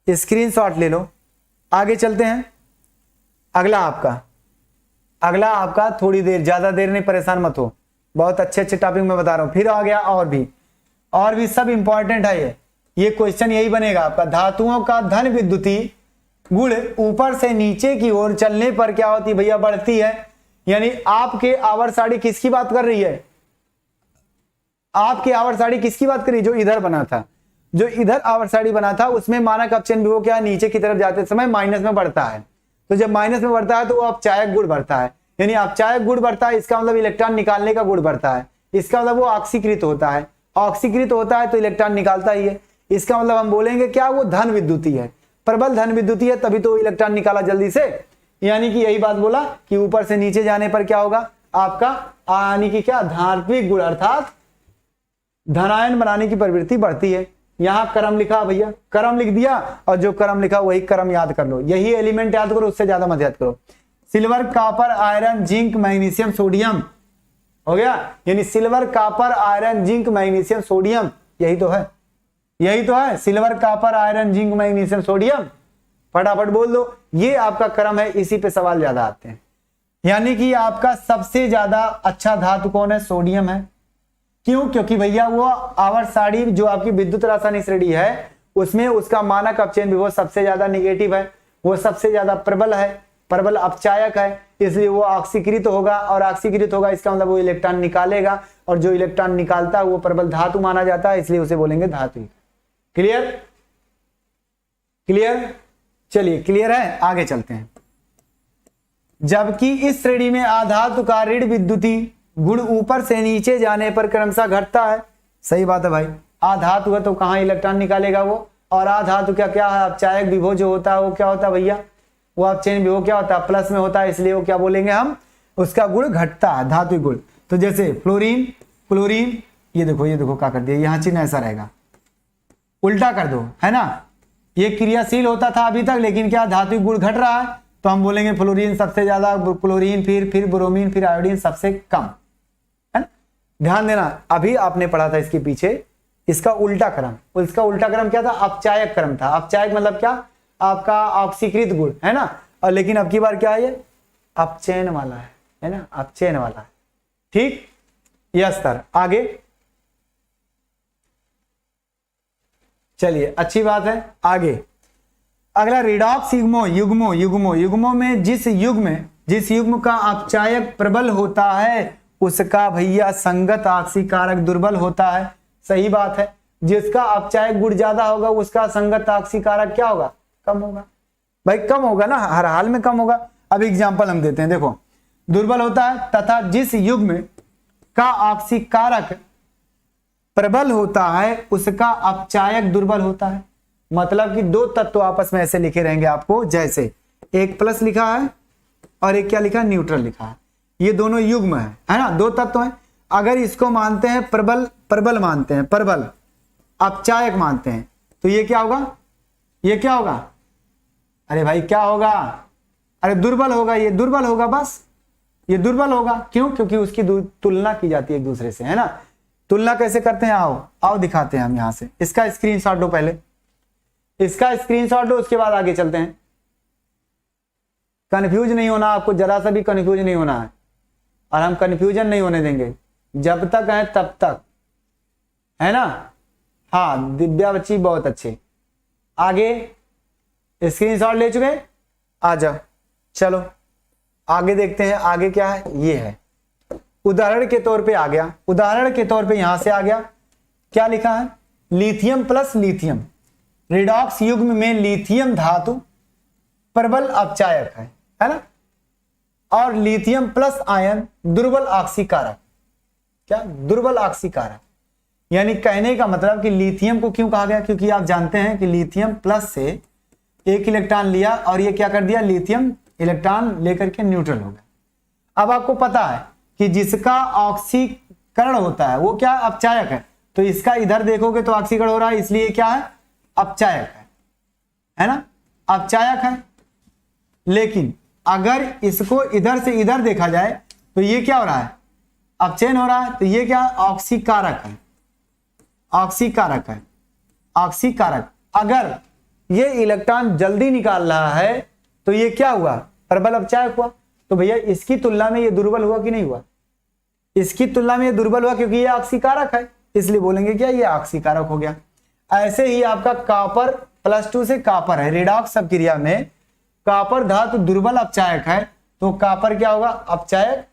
स्क्रीनशॉट ले लो। आगे चलते हैं, अगला आपका थोड़ी देर, ज्यादा देर नहीं, परेशान मत हो, बहुत अच्छे अच्छे टॉपिक मैं बता रहा हूं। फिर आ गया और भी सब इंपॉर्टेंट है ये क्वेश्चन यही बनेगा आपका, धातुओं का धन विद्युती गुण ऊपर से नीचे की ओर चलने पर क्या होती है भैया, बढ़ती है। यानी आपके आवर्त सारणी किसकी बात कर रही है, आपके आवर्त सारणी किसकी बात कर रही है, जो इधर बना था, जो इधर आवर्त सारणी बना था उसमें मानक अपचयन विभव क्या, नीचे की तरफ जाते समय माइनस में बढ़ता है। तो जब माइनस में बढ़ता है तो वो अपचायक गुण बढ़ता है, यानी अपचायक गुण बढ़ता है, इसका मतलब इलेक्ट्रॉन निकालने का गुण बढ़ता है, इसका मतलब वो ऑक्सीकृत होता है, ऑक्सीकृत होता है तो इलेक्ट्रॉन निकालता ही है, इसका मतलब हम बोलेंगे क्या, वो धन विद्युती है, प्रबल धन विद्युती है, तभी तो इलेक्ट्रॉन निकाला जल्दी से। यानी कि यही बात बोला कि ऊपर से नीचे जाने पर क्या होगा आपका, यानी कि क्या, धात्विक गुण अर्थात धनायन बनाने की प्रवृत्ति बढ़ती है। यहां क्रम लिखा भैया, क्रम लिख दिया और जो क्रम लिखा वही क्रम याद कर लो, यही एलिमेंट याद करो, उससे ज्यादा मत याद करो। Silver, copper, iron, zinc, magnesium, sodium हो गया, यानी silver, copper, iron, zinc, magnesium, sodium, यही तो है, यही तो है, silver, copper, iron, zinc, magnesium, sodium. फटाफट बोल दो, ये आपका क्रम है, इसी पे सवाल ज्यादा आते हैं। यानी कि आपका सबसे ज्यादा अच्छा धातु कौन है? सोडियम है। क्यों? क्योंकि भैया वो आवर्त सारणी जो आपकी विद्युत रासायनिक श्रेणी है उसमें उसका मानक अपचयन विभव सबसे ज्यादा निगेटिव है, वो सबसे ज्यादा प्रबल है, प्रबल अपचायक है, इसलिए वो ऑक्सीकृत होगा, और ऑक्सीकृत होगा इसका मतलब वो इलेक्ट्रॉन निकालेगा, और जो इलेक्ट्रॉन निकालता है वो प्रबल धातु माना जाता है, इसलिए उसे बोलेंगे धातु। क्लियर? क्लियर? चलिए क्लियर है, आगे चलते हैं। जबकि इस श्रेणी में आधातु का ऋण विद्युती गुण ऊपर से नीचे जाने पर क्रमशः घटता है। सही बात है भाई, आधातु है तो कहां इलेक्ट्रॉन निकालेगा वो, और आधातु क्या क्या है? अपचायक विभव जो होता है वो क्या होता है भैया? वो अपचयन विभव क्या होता है? प्लस में होता है, इसलिए वो क्या बोलेंगे हम? उसका गुण घटता है, धातु गुण। तो जैसे फ्लोरीन, क्लोरीन, ये देखो क्या कर दिया, यहां चिन्ह ऐसा रहेगा, उल्टा कर दो, है ना, ये क्रियाशील होता था अभी तक, लेकिन क्या धातु गुण घट रहा है, तो हम बोलेंगे फ्लोरीन सबसे ज्यादा, क्लोरीन, फिर ब्रोमीन, फिर आयोडीन सबसे कम, है ना। ध्यान देना, अभी आपने पढ़ा था इसके पीछे इसका उल्टा क्रम, इसका उल्टा क्रम क्या था? अपचायक क्रम था। अपचायक मतलब क्या? आपका ऑक्सीकृत गुण, है ना, और लेकिन अब की बार क्या है? ये अपचयन वाला है ना, अपचयन वाला है। ठीक, यह स्तर। आगे चलिए, अच्छी बात है। आगे अगला रिडॉक्स युग्मो, युग्मो में जिस युग्म का अपचायक प्रबल होता है उसका भैया संगत ऑक्सीकारक दुर्बल होता है। सही बात है, जिसका अपचायक गुण ज्यादा होगा उसका संगत ऑक्सीकारक क्या होगा? कम होगा भाई, कम होगा ना, हर हाल में कम होगा। अब एग्जांपल हम देते हैं, देखो, दुर्बल होता है तथा जिस युग्म का ऑक्सीकारक प्रबल होता है उसका अपचायक दुर्बल होता है। मतलब कि दो तत्व आपस में ऐसे लिखे रहेंगे आपको, जैसे एक प्लस लिखा है और एक क्या लिखा है? न्यूट्रल लिखा है। ये दोनों युग्म है ना, दो तत्व हैं। अगर इसको मानते हैं प्रबल मानते हैं, प्रबल अपचायक मानते हैं, तो ये क्या होगा? ये क्या होगा? अरे भाई क्या होगा? अरे दुर्बल होगा, ये दुर्बल होगा, बस ये दुर्बल होगा। क्यों? क्योंकि उसकी तुलना की जाती है एक दूसरे से, है ना। तुलना कैसे करते हैं? आओ दिखाते हैं हम यहां से। इसका स्क्रीनशॉट लो, पहले इसका स्क्रीनशॉट लो, उसके बाद आगे चलते हैं। कंफ्यूज नहीं होना आपको, जरा सा भी कंफ्यूज नहीं होना है, और हम कंफ्यूजन नहीं होने देंगे जब तक है तब तक, है ना। हाँ दिव्या बच्ची बहुत अच्छे। आगे स्क्रीनशॉट ले चुके, आ जाओ, चलो आगे देखते हैं। आगे क्या है? ये है उदाहरण के तौर पे आ गया, उदाहरण के तौर पे यहां से आ गया। क्या लिखा है? लिथियम प्लस लिथियम, रिडॉक्स युग्म में लिथियम धातु प्रबल अपचायक है ना, और लिथियम प्लस आयन दुर्बल ऑक्सीकारक। क्या? दुर्बल ऑक्सीकारक। यानी कहने का मतलब कि लिथियम को क्यों कहा गया? क्योंकि आप जानते हैं कि लिथियम प्लस से एक इलेक्ट्रॉन लिया और ये क्या कर दिया? लिथियम इलेक्ट्रॉन लेकर के न्यूट्रल हो गया। अब आपको पता है कि जिसका ऑक्सीकरण होता है वो क्या? अपचायक है। तो इसका इधर देखोगे तो ऑक्सीकरण हो रहा है, इसलिए क्या है? अपचायक है ना, अपचायक है। लेकिन अगर इसको इधर से इधर देखा जाए तो ये क्या हो रहा है? अपचयन हो रहा है। तो ये क्या? ऑक्सीकारक है, ऑक्सीकारक है, ऑक्सीकारक। अगर ये इलेक्ट्रॉन जल्दी निकाल रहा है तो ये क्या हुआ? प्रबल अपचायक हुआ। तो भैया इसकी तुलना में ये दुर्बल हुआ कि नहीं हुआ? इसकी तुलना में ये दुर्बल हुआ क्योंकि ये ऑक्सीकारक है, इसलिए बोलेंगे क्या? ये ऑक्सीकारक हो गया। ऐसे ही आपका कॉपर +2 से कॉपर है, रिडॉक्स क्रिया में कॉपर धातु दुर्बल अपचायक है, तो कॉपर क्या होगा? अपचायक।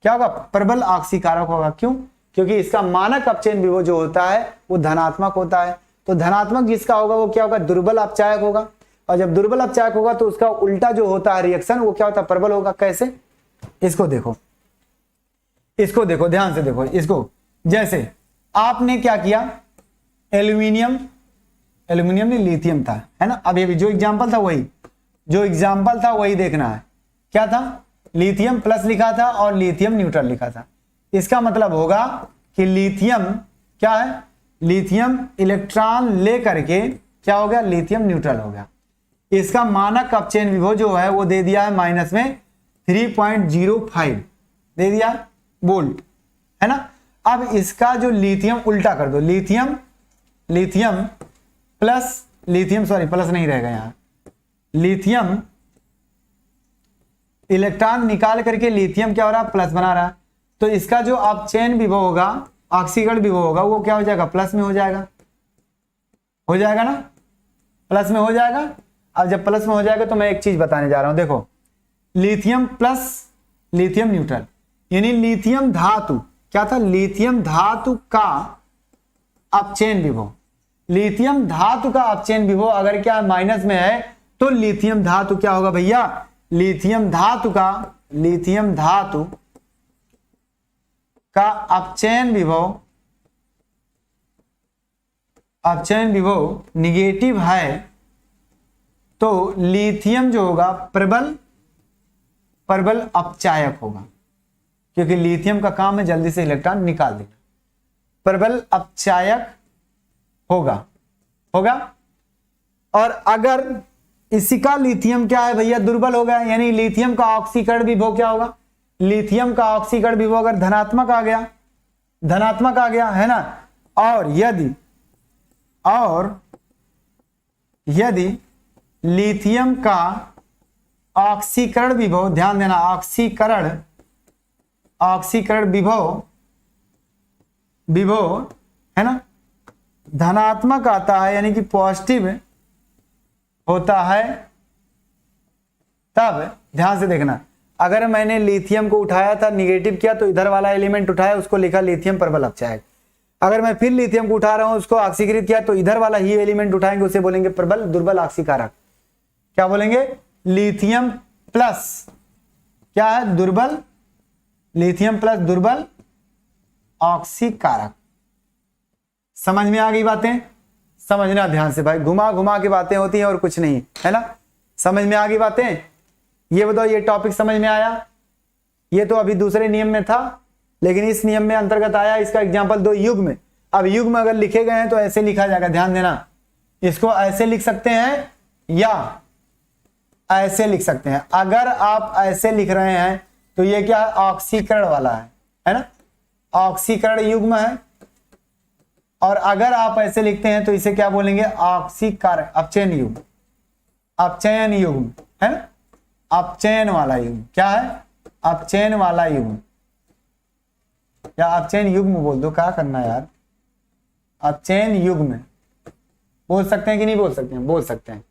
क्या होगा? प्रबल ऑक्सीकारक होगा। क्यों? क्योंकि इसका मानक अपचयन विभव जो होता है वो धनात्मक होता है। तो धनात्मक जिसका होगा वो क्या होगा? दुर्बल अपचायक होगा। और जब दुर्बल अपचायक होगा तो उसका उल्टा जो होता है रिएक्शन वो क्या होता है? प्रबल होगा। कैसे? इसको देखो, इसको देखो, ध्यान से देखो इसको। जैसे आपने क्या किया? एल्यूमिनियम नहीं लिथियम था, है ना। अब ये जो एग्जांपल था वही देखना है। क्या था? लिथियम प्लस लिखा था और लिथियम न्यूट्रल लिखा था। इसका मतलब होगा कि लिथियम क्या है? लिथियम इलेक्ट्रॉन ले करके क्या हो गया, लिथियम न्यूट्रल हो गया। इसका मानक अपचयन विभव जो है वो दे दिया है माइनस में 3.05 दे दिया वोल्ट, है ना। अब इसका जो लिथियम उल्टा कर दो, lithium plus lithium, sorry plus नहीं रहेगा यहां, लिथियम इलेक्ट्रॉन निकाल करके लिथियम क्या हो रहा है, प्लस बना रहा है। तो इसका जो अपचयन विभव होगा, ऑक्सीकरण विभव होगा, वो क्या हो जाएगा, प्लस में हो जाएगा ना, प्लस में हो जाएगा। अब जब प्लस में हो जाएगा तो मैं एक चीज बताने जा रहा हूं, देखो लिथियम प्लस लिथियम न्यूट्रल, यानी लिथियम धातु क्या था, लिथियम धातु का अपचयन विभव, लिथियम धातु का अपचयन विभव अगर क्या माइनस में है तो लिथियम धातु क्या होगा भैया, लिथियम धातु का अपचयन विभव निगेटिव है तो लिथियम जो होगा प्रबल अपचायक होगा, क्योंकि लिथियम का काम है जल्दी से इलेक्ट्रॉन निकाल देना, प्रबल अपचायक होगा। और अगर इसी का लिथियम क्या है भैया, दुर्बल हो गया, यानी लिथियम का ऑक्सीकरण विभव क्या होगा, लिथियम का ऑक्सीकरण विभव अगर धनात्मक आ गया है ना, और यदि लिथियम का ऑक्सीकरण विभव, ध्यान देना, ऑक्सीकरण विभव है ना, धनात्मक आता है, यानी कि पॉजिटिव होता है, तब ध्यान से देखना, अगर मैंने लिथियम को उठाया था निगेटिव किया तो इधर वाला एलिमेंट उठाया, उसको लिखा लिथियम प्रबल अपचायक। अगर मैं फिर लिथियम को उठा रहा हूं, उसको ऑक्सीकृत किया तो इधर वाला ही एलिमेंट उठाएंगे, उसे बोलेंगे प्रबल दुर्बल ऑक्सीकारक। क्या बोलेंगे, लिथियम प्लस क्या है, दुर्बल, लिथियम प्लस दुर्बल ऑक्सीकारक। समझ में आ गई बातें, समझना ध्यान से भाई, घुमा घुमा के बातें होती हैं और कुछ नहीं, है ना। समझ में आ गई बातें, ये बताओ ये टॉपिक समझ में आया। ये तो अभी दूसरे नियम में था, लेकिन इस नियम में अंतर्गत आया। इसका एग्जांपल दो युग्म। अब युग्म अगर लिखे गए हैं तो ऐसे लिखा जाएगा, ध्यान देना, इसको ऐसे लिख सकते हैं या ऐसे लिख सकते हैं। अगर आप ऐसे लिख रहे हैं तो ये क्या है, ऑक्सीकरण वाला है ना, ऑक्सीकरण युग्म है। और अगर आप ऐसे लिखते हैं तो इसे क्या बोलेंगे, ऑक्सीकारक अपचयन युग्म, अपचयन युग्म है ना, अपचयन वाला युग्म। क्या है, अपचयन वाला युग्म, या अपचयन युग्म बोल दो, क्या करना है यार, अपचयन युग्म बोल सकते हैं कि नहीं बोल सकते हैं, बोल सकते हैं।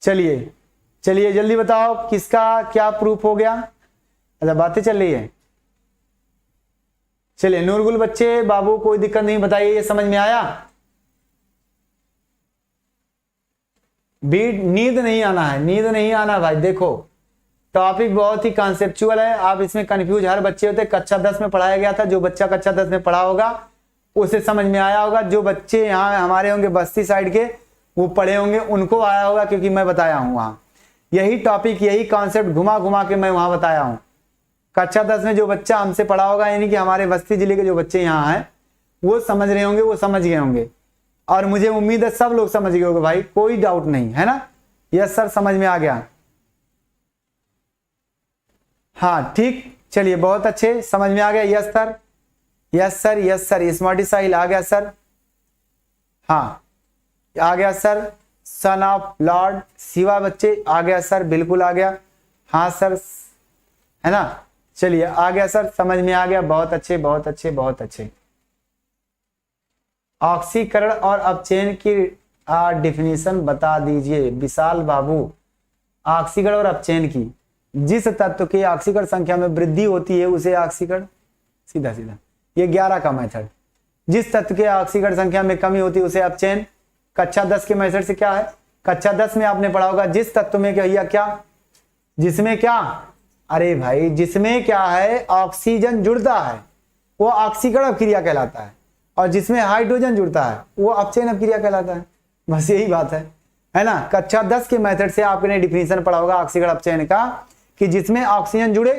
चलिए चलिए जल्दी बताओ किसका क्या प्रूफ हो गया। अच्छा बातें चल रही है, चलिए नूरगुल बच्चे बाबू कोई दिक्कत नहीं, बताइए ये समझ में आया। नींद नहीं आना है, नींद नहीं आना भाई। देखो टॉपिक बहुत ही कॉन्सेप्चुअल है, आप इसमें कंफ्यूज हर बच्चे होते। कक्षा 10 में पढ़ाया गया था, जो बच्चा कक्षा 10 में पढ़ा होगा उसे समझ में आया होगा। जो बच्चे यहाँ हमारे होंगे बस्ती साइड के, वो पढ़े होंगे, उनको आया होगा, क्योंकि मैं बताया हूँ वहां यही टॉपिक, यही कॉन्सेप्ट घुमा घुमा के मैं वहां बताया हूँ। कक्षा 10 में जो बच्चा हमसे पढ़ा होगा, यानी कि हमारे बस्ती जिले के जो बच्चे यहाँ हैं, वो समझ रहे होंगे, वो समझ गए होंगे। और मुझे उम्मीद है सब लोग समझ गए होंगे भाई, कोई डाउट नहीं है ना। यस सर समझ में आ गया, हाँ ठीक, चलिए बहुत अच्छे, समझ में आ गया। Yes sir, yes sir, yes sir, smarty Sahil आ गया सर, हाँ आ गया sir. Son of lord Shiva बच्चे आ गया सर, बिल्कुल आ गया, हाँ सर, है ना। चलिए आ गया सर, समझ में आ गया, बहुत अच्छे बहुत अच्छे बहुत अच्छे। ऑक्सीकरण और अपचयन की डिफिनीशन बता दीजिए विशाल बाबू। ऑक्सीकरण और अपचयन की, जिस तत्व की ऑक्सीकरण संख्या में वृद्धि होती है उसे ऑक्सीकरण, सीधा सीधा ये 11 का मेथड। जिस तत्व के ऑक्सीकरण संख्या में कमी होती है उसे अपचयन। कक्षा 10 के मेथड से क्या है, कक्षा 10 में आपने पढ़ा होगा, जिस तत्व में क्या, जिसमें क्या, अरे भाई जिसमें क्या है, ऑक्सीजन जुड़ता है वो ऑक्सीकरण अपक्रिया कहलाता है, और जिसमें हाइड्रोजन जुड़ता है वो अपचयन अपक्रिया कहलाता है। बस यही बात है ना। कक्षा 10 के मेथड से आपने डिफिनीशन पढ़ा होगा ऑक्सीकरण अपचयन का, कि जिसमें ऑक्सीजन जुड़े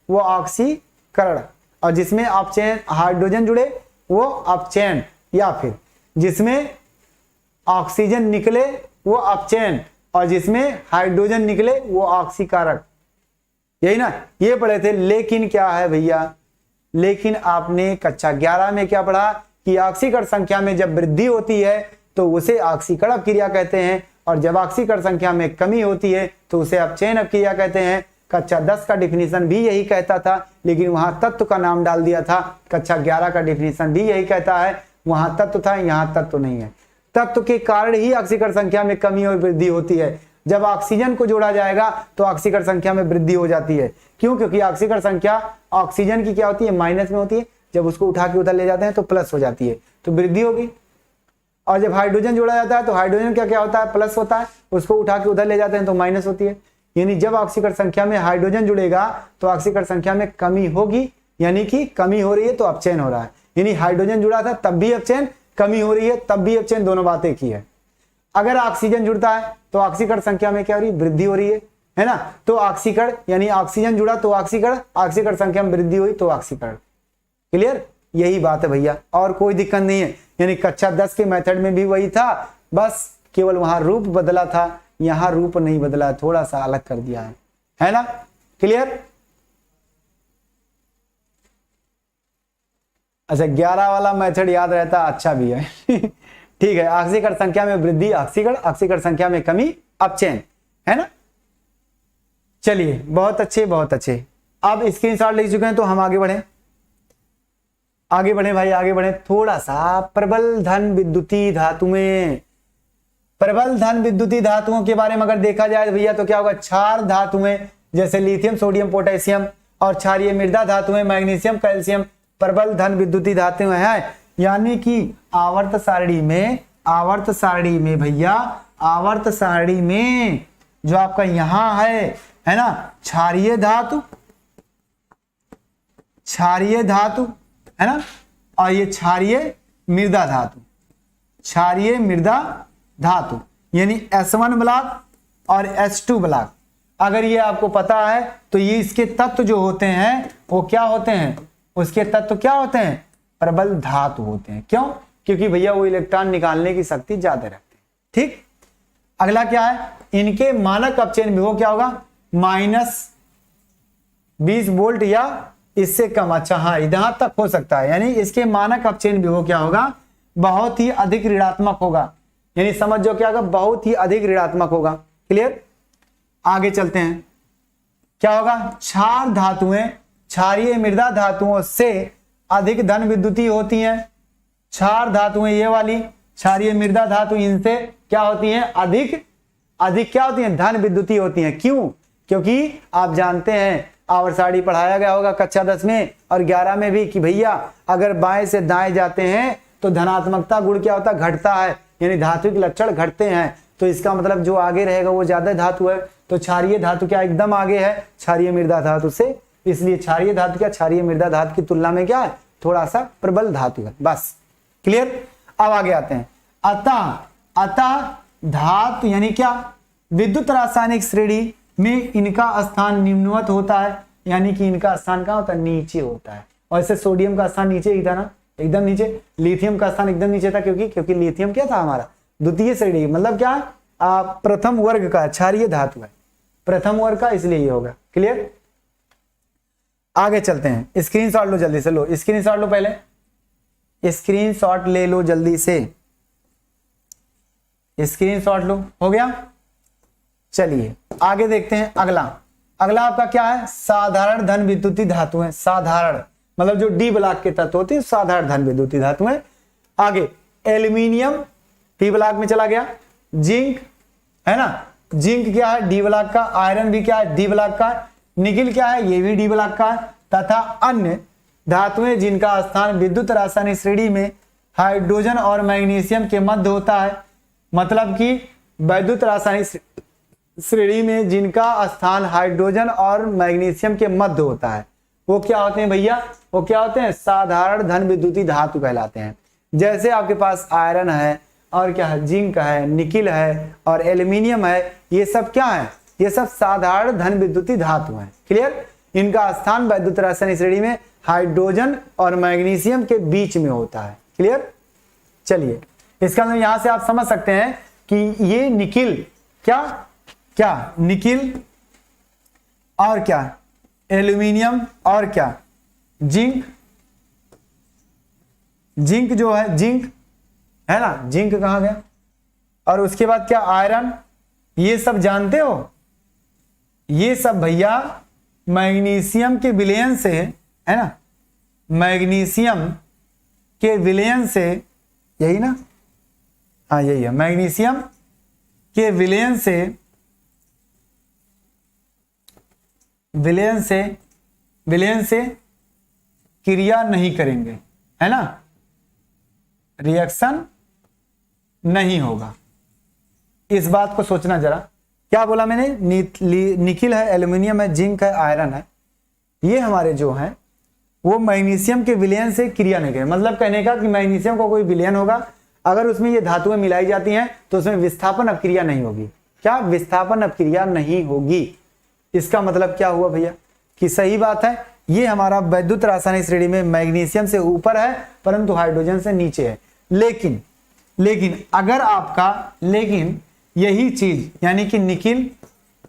वो ऑक्सीकरण, और जिसमें अपचयन हाइड्रोजन जुड़े वो अपचयन, या फिर जिसमें ऑक्सीजन निकले वो अपचयन और जिसमें हाइड्रोजन निकले वो ऑक्सीकारक। यही ना, ये पढ़े थे। लेकिन क्या है भैया, लेकिन आपने कक्षा 11 में क्या पढ़ा कि ऑक्सीकरण संख्या में जब वृद्धि होती है तो उसे ऑक्सीकरण अपक्रिया कहते हैं, और जब ऑक्सीकरण संख्या में कमी होती है तो उसे अपचयन अपक्रिया कहते हैं। कक्षा 10 का डिफिनीशन भी यही कहता था, लेकिन वहां तत्व का नाम डाल दिया था। कक्षा 11 का डिफिनीशन भी यही कहता है, वहां तत्व था, यहाँ तत्व नहीं है। तत्व के कारण ही ऑक्सीकरण संख्या में कमी और वृद्धि होती है। जब ऑक्सीजन को जोड़ा जाएगा तो ऑक्सीकरण संख्या में वृद्धि हो जाती है। क्यों? क्योंकि ऑक्सीकरण संख्या ऑक्सीजन की क्या होती है, माइनस में होती है। जब उसको उठा के उधर ले जाते हैं तो प्लस हो जाती है, तो वृद्धि होगी। और जब हाइड्रोजन जोड़ा जाता है तो हाइड्रोजन क्या क्या होता है, प्लस होता है। उसको उठा के उधर ले जाते हैं तो माइनस होती है। यानी जब ऑक्सीकरण संख्या में हाइड्रोजन जुड़ेगा तो ऑक्सीकरण संख्या में कमी होगी, यानी कि कमी हो रही है तो अपचयन हो रहा है। यानी हाइड्रोजन जुड़ा था तब भी अपचयन, कमी हो रही है तब भी अपचयन, दोनों बातें एक ही है। अगर ऑक्सीजन जुड़ता है तो ऑक्सीकरण संख्या में क्या हो रही है, वृद्धि हो रही है ना। तो ऑक्सीकरण यानी ऑक्सीजन जुड़ा तो ऑक्सीकरण, ऑक्सीकरण संख्या में वृद्धि हुई तो ऑक्सीकरण। क्लियर? यही बात है भैया, और कोई दिक्कत नहीं है। यानी कक्षा 10 के मेथड में भी वही था, बस केवल वहां रूप बदला था, यहां रूप नहीं बदला, थोड़ा सा अलग कर दिया है ना। क्लियर? अच्छा, 11 वाला मेथड याद रहता, अच्छा भी है। ठीक है, ऑक्सीकरण संख्या में वृद्धि ऑक्सीकरण, ऑक्सीकरण संख्या में कमी अपचयन, है ना। चलिए, बहुत अच्छे बहुत अच्छे। अब स्क्रीनशॉट ले चुके हैं तो हम आगे बढ़े, आगे बढ़े भाई, आगे बढ़े। थोड़ा सा प्रबल धन विद्युतीय धातुएं, प्रबल धन विद्युतीय धातुओं के बारे में अगर देखा जाए भैया तो क्या होगा, क्षार धातुएं जैसे लिथियम सोडियम पोटेशियम और क्षारीय मृदा धातुएं मैग्नीशियम कैल्शियम प्रबल धन विद्युतीय धातुएं हैं। यानी कि आवर्त सारणी में, आवर्त सारणी में भैया, आवर्त सारणी में जो आपका यहां है ना, क्षारीय धातु, क्षारीय धातु है ना, और ये क्षारीय मृदा धातु, क्षारीय मृदा धातु यानी S1 ब्लॉक और S2 ब्लॉक। अगर ये आपको पता है तो ये इसके तत्व जो होते हैं वो क्या होते हैं, उसके तत्व क्या होते हैं, प्रबल धातु होते हैं। क्यों? क्योंकि भैया वो इलेक्ट्रॉन निकालने की शक्ति ज्यादा रखते हैं। ठीक, अगला क्या है, इनके मानक अपचयन विभव क्या होगा, -20 वोल्ट या इससे कम। अच्छा हाँ, यहां तक हो सकता है, यानी इसके मानक अपचयन विभव क्या होगा, बहुत ही अधिक ऋणात्मक होगा। यानी समझ जो क्या होगा, बहुत ही अधिक ऋणात्मक होगा। क्लियर? आगे चलते हैं, क्या होगा, क्षार धातुएं क्षारीय मृदा धातुओं से अधिक धन विद्युतीय होती हैं। क्षार धातुएं ये वाली क्षारीय मृदा धातु, इनसे क्या होती हैं, अधिक क्या होती हैं, धन विद्युतीय होती हैं। क्यों? क्योंकि आप जानते हैं आवर्त सारणी पढ़ाया गया होगा कक्षा 10 में और 11 में भी कि भैया अगर बाएं से दाएं जाते हैं तो धनात्मकता गुण क्या होता है, घटता है, यानी धात्विक लक्षण घटते हैं। तो इसका मतलब जो आगे रहेगा वो ज्यादा धातु है। तो क्षारीय धातु क्या एकदम आगे है क्षारीय मृदा धातु से, इसलिए क्षारीय धातु क्या क्षारीय मृदा धातु की तुलना में क्या है, थोड़ा सा प्रबल धातु है। बस क्लियर? अब आगे आते हैं। अतः धातु यानी क्या, विद्युत रासायनिक श्रेणी में इनका स्थान निम्नवत होता है, यानी कि इनका स्थान कहाँ होता है, नीचे होता है। और ऐसे सोडियम का स्थान नीचे ही था ना, एकदम नीचे। लिथियम का स्थान एकदम नीचे था, क्योंकि लिथियम क्या था हमारा, द्वितीय श्रेणी, मतलब क्या, प्रथम वर्ग का क्षारीय धातु है, प्रथम वर्ग का, इसलिए ये होगा। क्लियर? आगे चलते हैं। स्क्रीनशॉट लो जल्दी से, लो स्क्रीनशॉट लो, पहले स्क्रीनशॉट ले लो जल्दी से, स्क्रीनशॉट लो, हो गया। चलिए आगे देखते हैं। अगला आपका क्या है, साधारण धन विद्युतीय धातु है। साधारण मतलब जो डी ब्लॉक के तत्व होते हैं, साधारण धन विद्युतीय धातु है। आगे एल्यूमिनियम डी ब्लॉक में चला गया, जिंक है ना, जिंक क्या है, डी ब्लॉक का। आयरन भी क्या है, डी ब्लॉक का। निकिल क्या है, ये भी डी ब्लॉक का। तथा अन्य धातुएं जिनका स्थान विद्युत रासायनिक श्रेणी में हाइड्रोजन और मैग्नीशियम के मध्य होता है, मतलब कि विद्युत रासायनिक श्रेणी में जिनका स्थान हाइड्रोजन और मैग्नीशियम के मध्य होता है, वो क्या होते हैं भैया, वो क्या होते हैं, साधारण धन विद्युतीय धातु कहलाते हैं। जैसे आपके पास आयरन है और क्या है, जिंक है, निकिल है और एल्यूमिनियम है, ये सब क्या है, ये सब साधारण धन विद्युतीय धातु हैं। क्लियर? इनका स्थान विद्युत रासायनिक श्रेणी में हाइड्रोजन और मैग्नीशियम के बीच में होता है। क्लियर? चलिए, इसका मतलब यहां से आप समझ सकते हैं कि ये निकिल क्या निकिल और क्या एल्यूमिनियम और क्या जिंक जो है, जिंक है ना, जिंक कहां गया, और उसके बाद क्या आयरन, ये सब जानते हो, ये सब भैया मैग्नीशियम के विलयन से है ना, मैग्नीशियम के विलयन से, यही ना, हाँ यही है, मैग्नीशियम के विलयन से क्रिया नहीं करेंगे, है ना, रिएक्शन नहीं होगा। इस बात को सोचना जरा, क्या बोला मैंने, निकिल है, एल्यूमिनियम है, जिंक है, आयरन है, ये हमारे जो हैं वो मैग्नीशियम के विलयन से क्रिया नहीं करेंगे। मतलब कहने का कि मैग्नीशियम का कोई विलयन होगा, अगर उसमें ये धातुएं मिलाई जाती हैं तो उसमें विस्थापन अपक्रिया नहीं होगी। क्या? विस्थापन अपक्रिया नहीं होगी। इसका मतलब क्या हुआ भैया कि सही बात है, ये हमारा वैद्युत रासायनिक श्रेणी में मैग्नीशियम से ऊपर है परंतु हाइड्रोजन से नीचे है। लेकिन अगर आपका, लेकिन यही चीज यानी कि निकिल,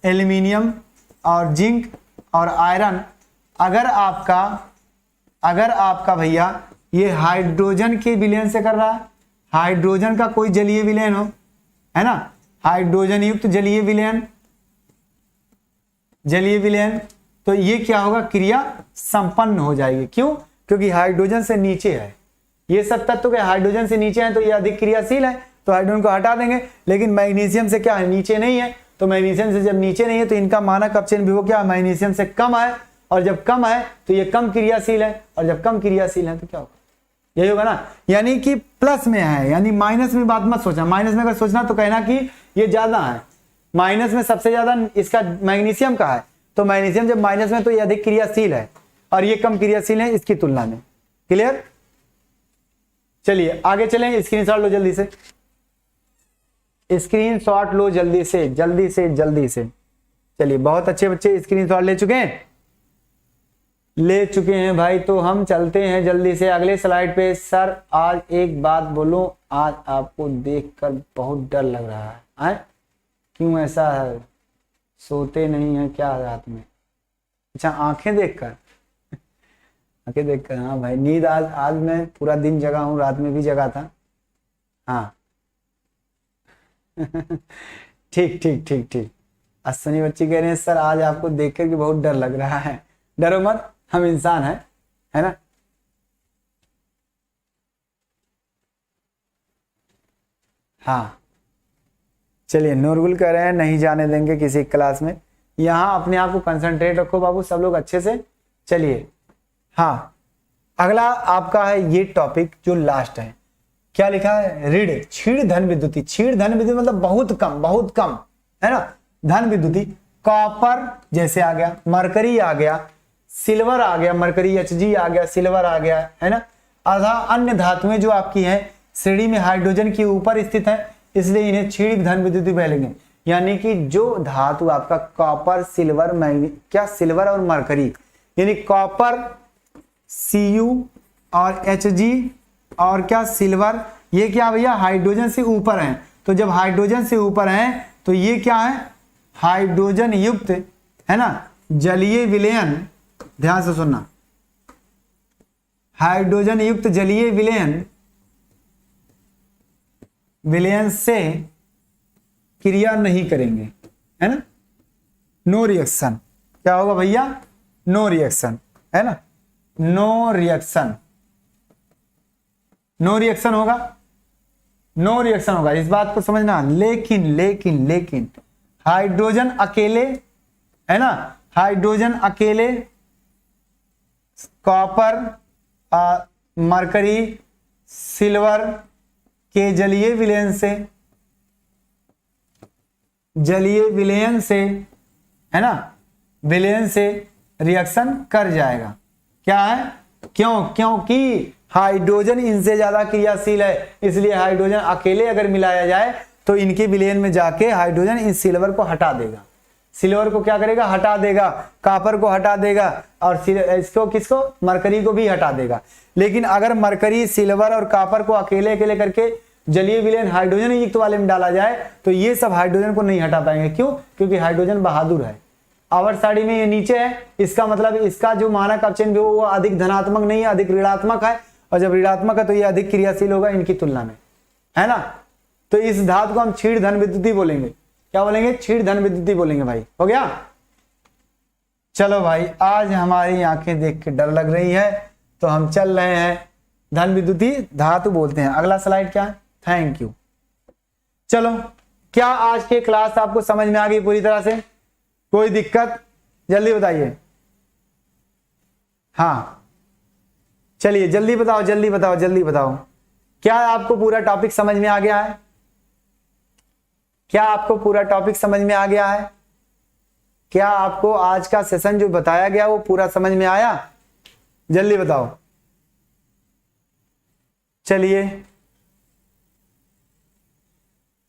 एल्यूमिनियम और जिंक और आयरन, अगर आपका भैया ये हाइड्रोजन के विलयन से कर रहा है, हाइड्रोजन का कोई जलीय विलयन हो, है ना, हाइड्रोजन युक्त जलीय विलयन, तो ये क्या होगा, क्रिया संपन्न हो जाएगी। क्यों? क्योंकि हाइड्रोजन से नीचे है, ये सब तत्व के हाइड्रोजन से नीचे हैं तो ये अधिक क्रियाशील है, तो हाइड्रोजन को हटा देंगे। लेकिन मैग्नीशियम से क्या है, नीचे नहीं है, तो मैग्नीशियम से जब नीचे नहीं है तो इनका मानक अपचयन विभव क्या, मैग्नीशियम से कम है, और जब कम है तो ये कम क्रियाशील है, और जब कम क्रियाशील है तो क्या होगा, यही होगा ना। यानी कि प्लस में है, यानी माइनस में बात मत सोचना। माइनस में अगर सोचना तो कहना कि ये ज्यादा है, माइनस में सबसे ज्यादा इसका मैग्नीशियम का है, तो मैग्नीशियम जब माइनस में तो ये अधिक क्रियाशील है और ये कम क्रियाशील है इसकी तुलना में। क्लियर? चलिए आगे चलें, स्क्रीनशॉट लो जल्दी से, स्क्रीनशॉट लो जल्दी से। चलिए, बहुत अच्छे बच्चे स्क्रीनशॉट ले चुके हैं भाई, तो हम चलते हैं जल्दी से अगले स्लाइड पे। सर आज एक बात बोलो, आज आपको देखकर बहुत डर लग रहा है? क्यों ऐसा है, सोते नहीं है क्या रात में? अच्छा, आंखें देखकर हाँ भाई, नींद आज मैं पूरा दिन जगा हूँ, रात में भी जगा था। हाँ ठीक। अश्विनी बच्ची कह रहे हैं सर आज आपको देख कर के बहुत डर लग रहा है। डरो मत, हम इंसान हैं, है ना। हाँ चलिए, नूरगुल कह रहे हैं नहीं जाने देंगे किसी क्लास में। यहाँ अपने आप को कंसंट्रेट रखो बाबू, सब लोग अच्छे से। चलिए, हाँ अगला आपका है ये टॉपिक जो लास्ट है, क्या लिखा है, ऋण क्षीण धन विद्युती। क्षीण धन विद्युती मतलब बहुत कम, है ना। धन विद्युती, कॉपर जैसे आ गया, मरकरी आ गया, सिल्वर आ गया, मरकरी Hg आ गया, सिल्वर आ गया, है ना। अतः अन्य धातुएं जो आपकी हैं श्रेणी में हाइड्रोजन के ऊपर स्थित है, इसलिए इन्हें क्षीण धन विद्युती कहेंगे। यानी कि जो धातु आपका कॉपर, सिल्वर, मैग्नीज, क्या सिल्वर और मरकरी, यानी कॉपर Cu और Hg और क्या सिल्वर, ये क्या भैया हाइड्रोजन से ऊपर हैं। तो जब हाइड्रोजन से ऊपर हैं तो ये क्या है, हाइड्रोजन युक्त, है ना, जलीय विलयन, ध्यान से सुनना, हाइड्रोजन युक्त जलीय विलयन से क्रिया नहीं करेंगे, है ना। नो रिएक्शन, क्या होगा भैया, नो रिएक्शन, है ना, नो रिएक्शन होगा, इस बात को समझना। लेकिन हाइड्रोजन अकेले, है ना, हाइड्रोजन अकेले कॉपर, मरकरी, सिल्वर के जलीय विलयन से, है ना, विलयन से रिएक्शन कर जाएगा। क्या है, क्योंकि हाइड्रोजन इनसे ज्यादा क्रियाशील है, इसलिए हाइड्रोजन अकेले अगर मिलाया जाए तो इनके विलयन में जाके हाइड्रोजन इस सिल्वर को हटा देगा। सिल्वर को क्या करेगा, हटा देगा, कॉपर को हटा देगा, और इसको किसको, मरकरी को भी हटा देगा। लेकिन अगर मरकरी, सिल्वर और कॉपर को अकेले अकेले करके जलीय विलयन हाइड्रोजन युक्त वाले में डाला जाए तो ये सब हाइड्रोजन को नहीं हटा पाएंगे। क्यों? क्योंकि हाइड्रोजन बहादुर है। आवर्त सारणी में ये नीचे है, इसका मतलब इसका जो मानक अपचयन भी वो अधिक धनात्मक नहीं है, अधिक ऋणात्मक है, और जब ऋणात्मक है तो ये अधिक क्रियाशील होगा इनकी तुलना में, है ना। तो इस धातु को हम क्षीण धन विद्युती बोलेंगे। क्या बोलेंगे? क्षीण धन विद्युती बोलेंगे भाई। हो गया? चलो भाई, आज हमारी आंखें देख के डर लग रही है तो हम चल रहे हैं, धन विद्युती धातु बोलते हैं। अगला स्लाइड क्या है? Thank you. चलो, क्या आज के क्लास आपको समझ में आ गई पूरी तरह से? कोई दिक्कत? जल्दी बताइए। हाँ चलिए जल्दी बताओ, जल्दी बताओ, जल्दी बताओ। क्या आपको पूरा टॉपिक समझ में आ गया है? क्या आपको पूरा टॉपिक समझ में आ गया है? क्या आपको आज का सेशन जो बताया गया वो पूरा समझ में आया? जल्दी बताओ। चलिए,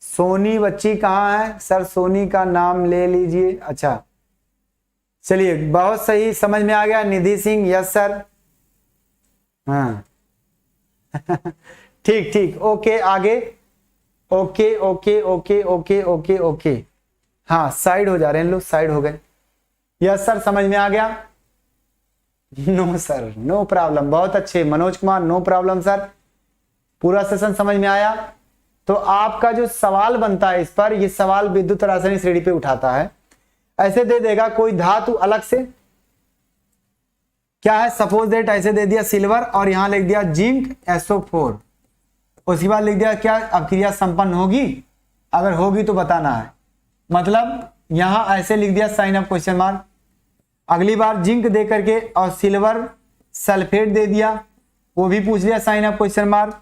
सोनी बच्ची कहाँ है? सर सोनी का नाम ले लीजिए। अच्छा चलिए, बहुत सही, समझ में आ गया। निधि सिंह, यस सर। हाँ ठीक ठीक, ओके, आगे। Okay okay okay okay okay okay, हाँ साइड हो जा रहे हैं लोग, साइड हो गए। यस सर, समझ में आ गया। No sir, no problem. बहुत अच्छे Manoj Kumar, no problem sir. पूरा सेशन समझ में आया। तो आपका जो सवाल बनता है इस पर, ये सवाल विद्युत रासायनिक श्रेणी पे उठाता है। ऐसे दे देगा कोई धातु अलग से, क्या है, सपोज दैट ऐसे दे दिया सिल्वर और यहां लिख दिया जिंक SO4। उसके बाद लिख दिया क्या, अब क्रिया संपन्न होगी? अगर होगी तो बताना है। मतलब यहां ऐसे लिख दिया साइन ऑफ क्वेश्चन मार्क। अगली बार जिंक दे करके और सिल्वर सल्फेट दे दिया, वो भी पूछ लिया sign of question mark.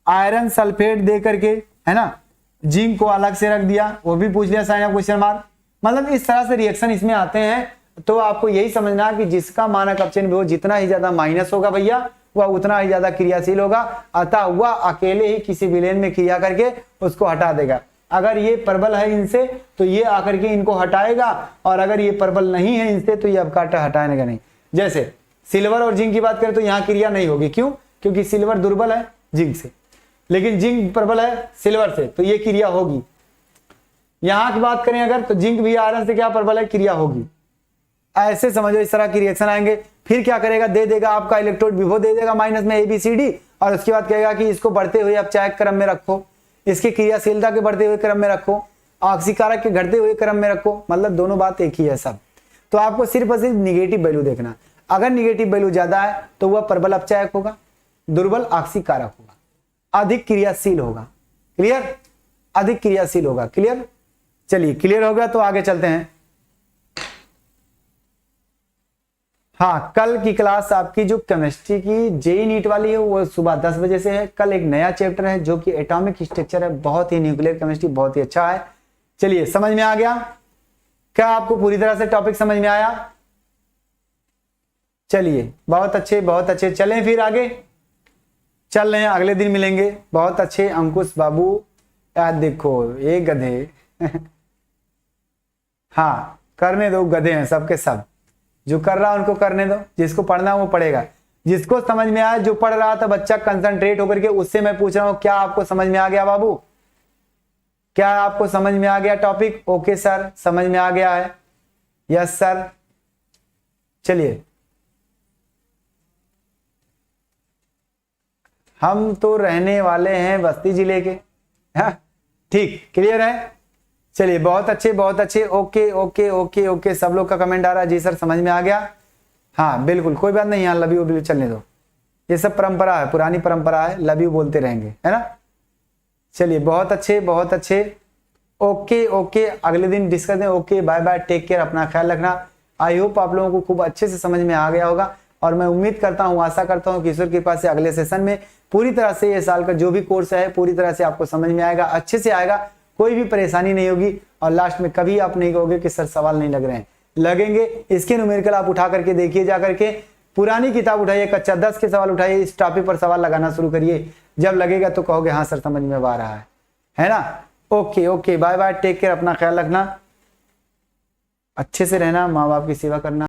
Iron sulphate दे करके, है ना, जिंक को अलग से रख दिया, वो भी पूछ लिया साइन ऑफ क्वेश्चन मार्क। मतलब इस तरह से रिएक्शन इसमें आते हैं। तो आपको यही समझना कि जिसका मानक अपचयन विभव जितना ही ज्यादा माइनस होगा भैया, वह उतना ही ज्यादा क्रियाशील होगा, अतः वह अकेले ही किसी विलयन में क्रिया करके उसको हटा देगा। अगर ये प्रबल है इनसे तो ये आकर के इनको हटाएगा, और अगर ये प्रबल नहीं है इनसे तो ये अब काटा हटाएगा नहीं। जैसे सिल्वर और जिंक की बात करें तो यहाँ क्रिया नहीं होगी। क्यों? क्योंकि सिल्वर दुर्बल है जिंक से, लेकिन जिंक प्रबल है सिल्वर से, तो ये क्रिया होगी। यहां की बात करें अगर, तो जिंक भी आयरन से क्या प्रबल है, क्रिया होगी। ऐसे समझो, इस तरह की रिएक्शन आएंगे। फिर क्या करेगा, दे देगा आपका इलेक्ट्रोड विभव दे देगा माइनस में ABCD, और उसके बाद कहेगा कि इसको बढ़ते हुए अब चायक क्रम में रखो, इसकी क्रियाशीलता के बढ़ते हुए क्रम में रखो, ऑक्सीकारक के घटते हुए क्रम में रखो। मतलब दोनों बात एक ही है सब। तो आपको सिर्फ और सिर्फ निगेटिव वैल्यू देखना। अगर निगेटिव वैल्यू ज्यादा है तो वह प्रबल अपचायक होगा, दुर्बल ऑक्सीकारक होगा, अधिक क्रियाशील होगा। क्लियर? अधिक क्रियाशील होगा। क्लियर? चलिए, क्लियर हो गया तो आगे चलते हैं। हाँ, कल की क्लास आपकी जो केमिस्ट्री की जेई नीट वाली है वो सुबह 10 बजे से है। कल एक नया चैप्टर है जो कि एटॉमिक स्ट्रक्चर है, बहुत ही न्यूक्लियर केमिस्ट्री, बहुत ही अच्छा है। चलिए, समझ में आ गया? क्या आपको पूरी तरह से टॉपिक समझ में आया? चलिए, बहुत अच्छे, बहुत अच्छे। चलें फिर आगे चल रहे हैं, अगले दिन मिलेंगे। बहुत अच्छे अंकुश बाबू, यार देखो ये गधे हाँ, करने दो, गधे हैं सबके सब। जो कर रहा है उनको करने दो, जिसको पढ़ना है वो पढ़ेगा। जिसको समझ में आया, जो पढ़ रहा था बच्चा कंसंट्रेट होकर के, उससे मैं पूछ रहा हूं क्या आपको समझ में आ गया बाबू? क्या आपको समझ में आ गया टॉपिक? ओके सर, समझ में आ गया है। Yes sir. चलिए, हम तो रहने वाले हैं बस्ती जिले के। हाँ ठीक, क्लियर है। चलिए, बहुत अच्छे, बहुत अच्छे। ओके ओके ओके ओके, सब लोग का कमेंट आ रहा है जी सर समझ में आ गया। हाँ बिल्कुल, कोई बात नहीं, यहाँ लव यू भी चलने दो, ये सब परंपरा है, पुरानी परंपरा है, लव यू बोलते रहेंगे, है ना। चलिए, बहुत अच्छे, बहुत अच्छे। ओके ओके, अगले दिन डिस्कस करें। Okay, bye bye, take care, अपना ख्याल रखना। आई होप आप लोगों को खूब अच्छे से समझ में आ गया होगा, और मैं उम्मीद करता हूँ, आशा करता हूँ कि ईश्वर की कृपा से अगले सेशन में पूरी तरह से ये साल का जो भी कोर्स है पूरी तरह से आपको समझ में आएगा, अच्छे से आएगा, कोई भी परेशानी नहीं होगी। और लास्ट में कभी आप नहीं कहोगे कि सर सवाल नहीं लग रहे हैं, लगेंगे। इसके न्यूमेरिकल आप उठा करके देखिए, जा करके पुरानी किताब उठाइए, कक्षा 10 के सवाल उठाइए, इस टॉपिक पर सवाल लगाना शुरू करिए। जब लगेगा तो कहोगे हाँ सर समझ में आ रहा है ना। Okay okay, bye bye, take care, अपना ख्याल रखना। अच्छे से रहना, माँ बाप की सेवा करना।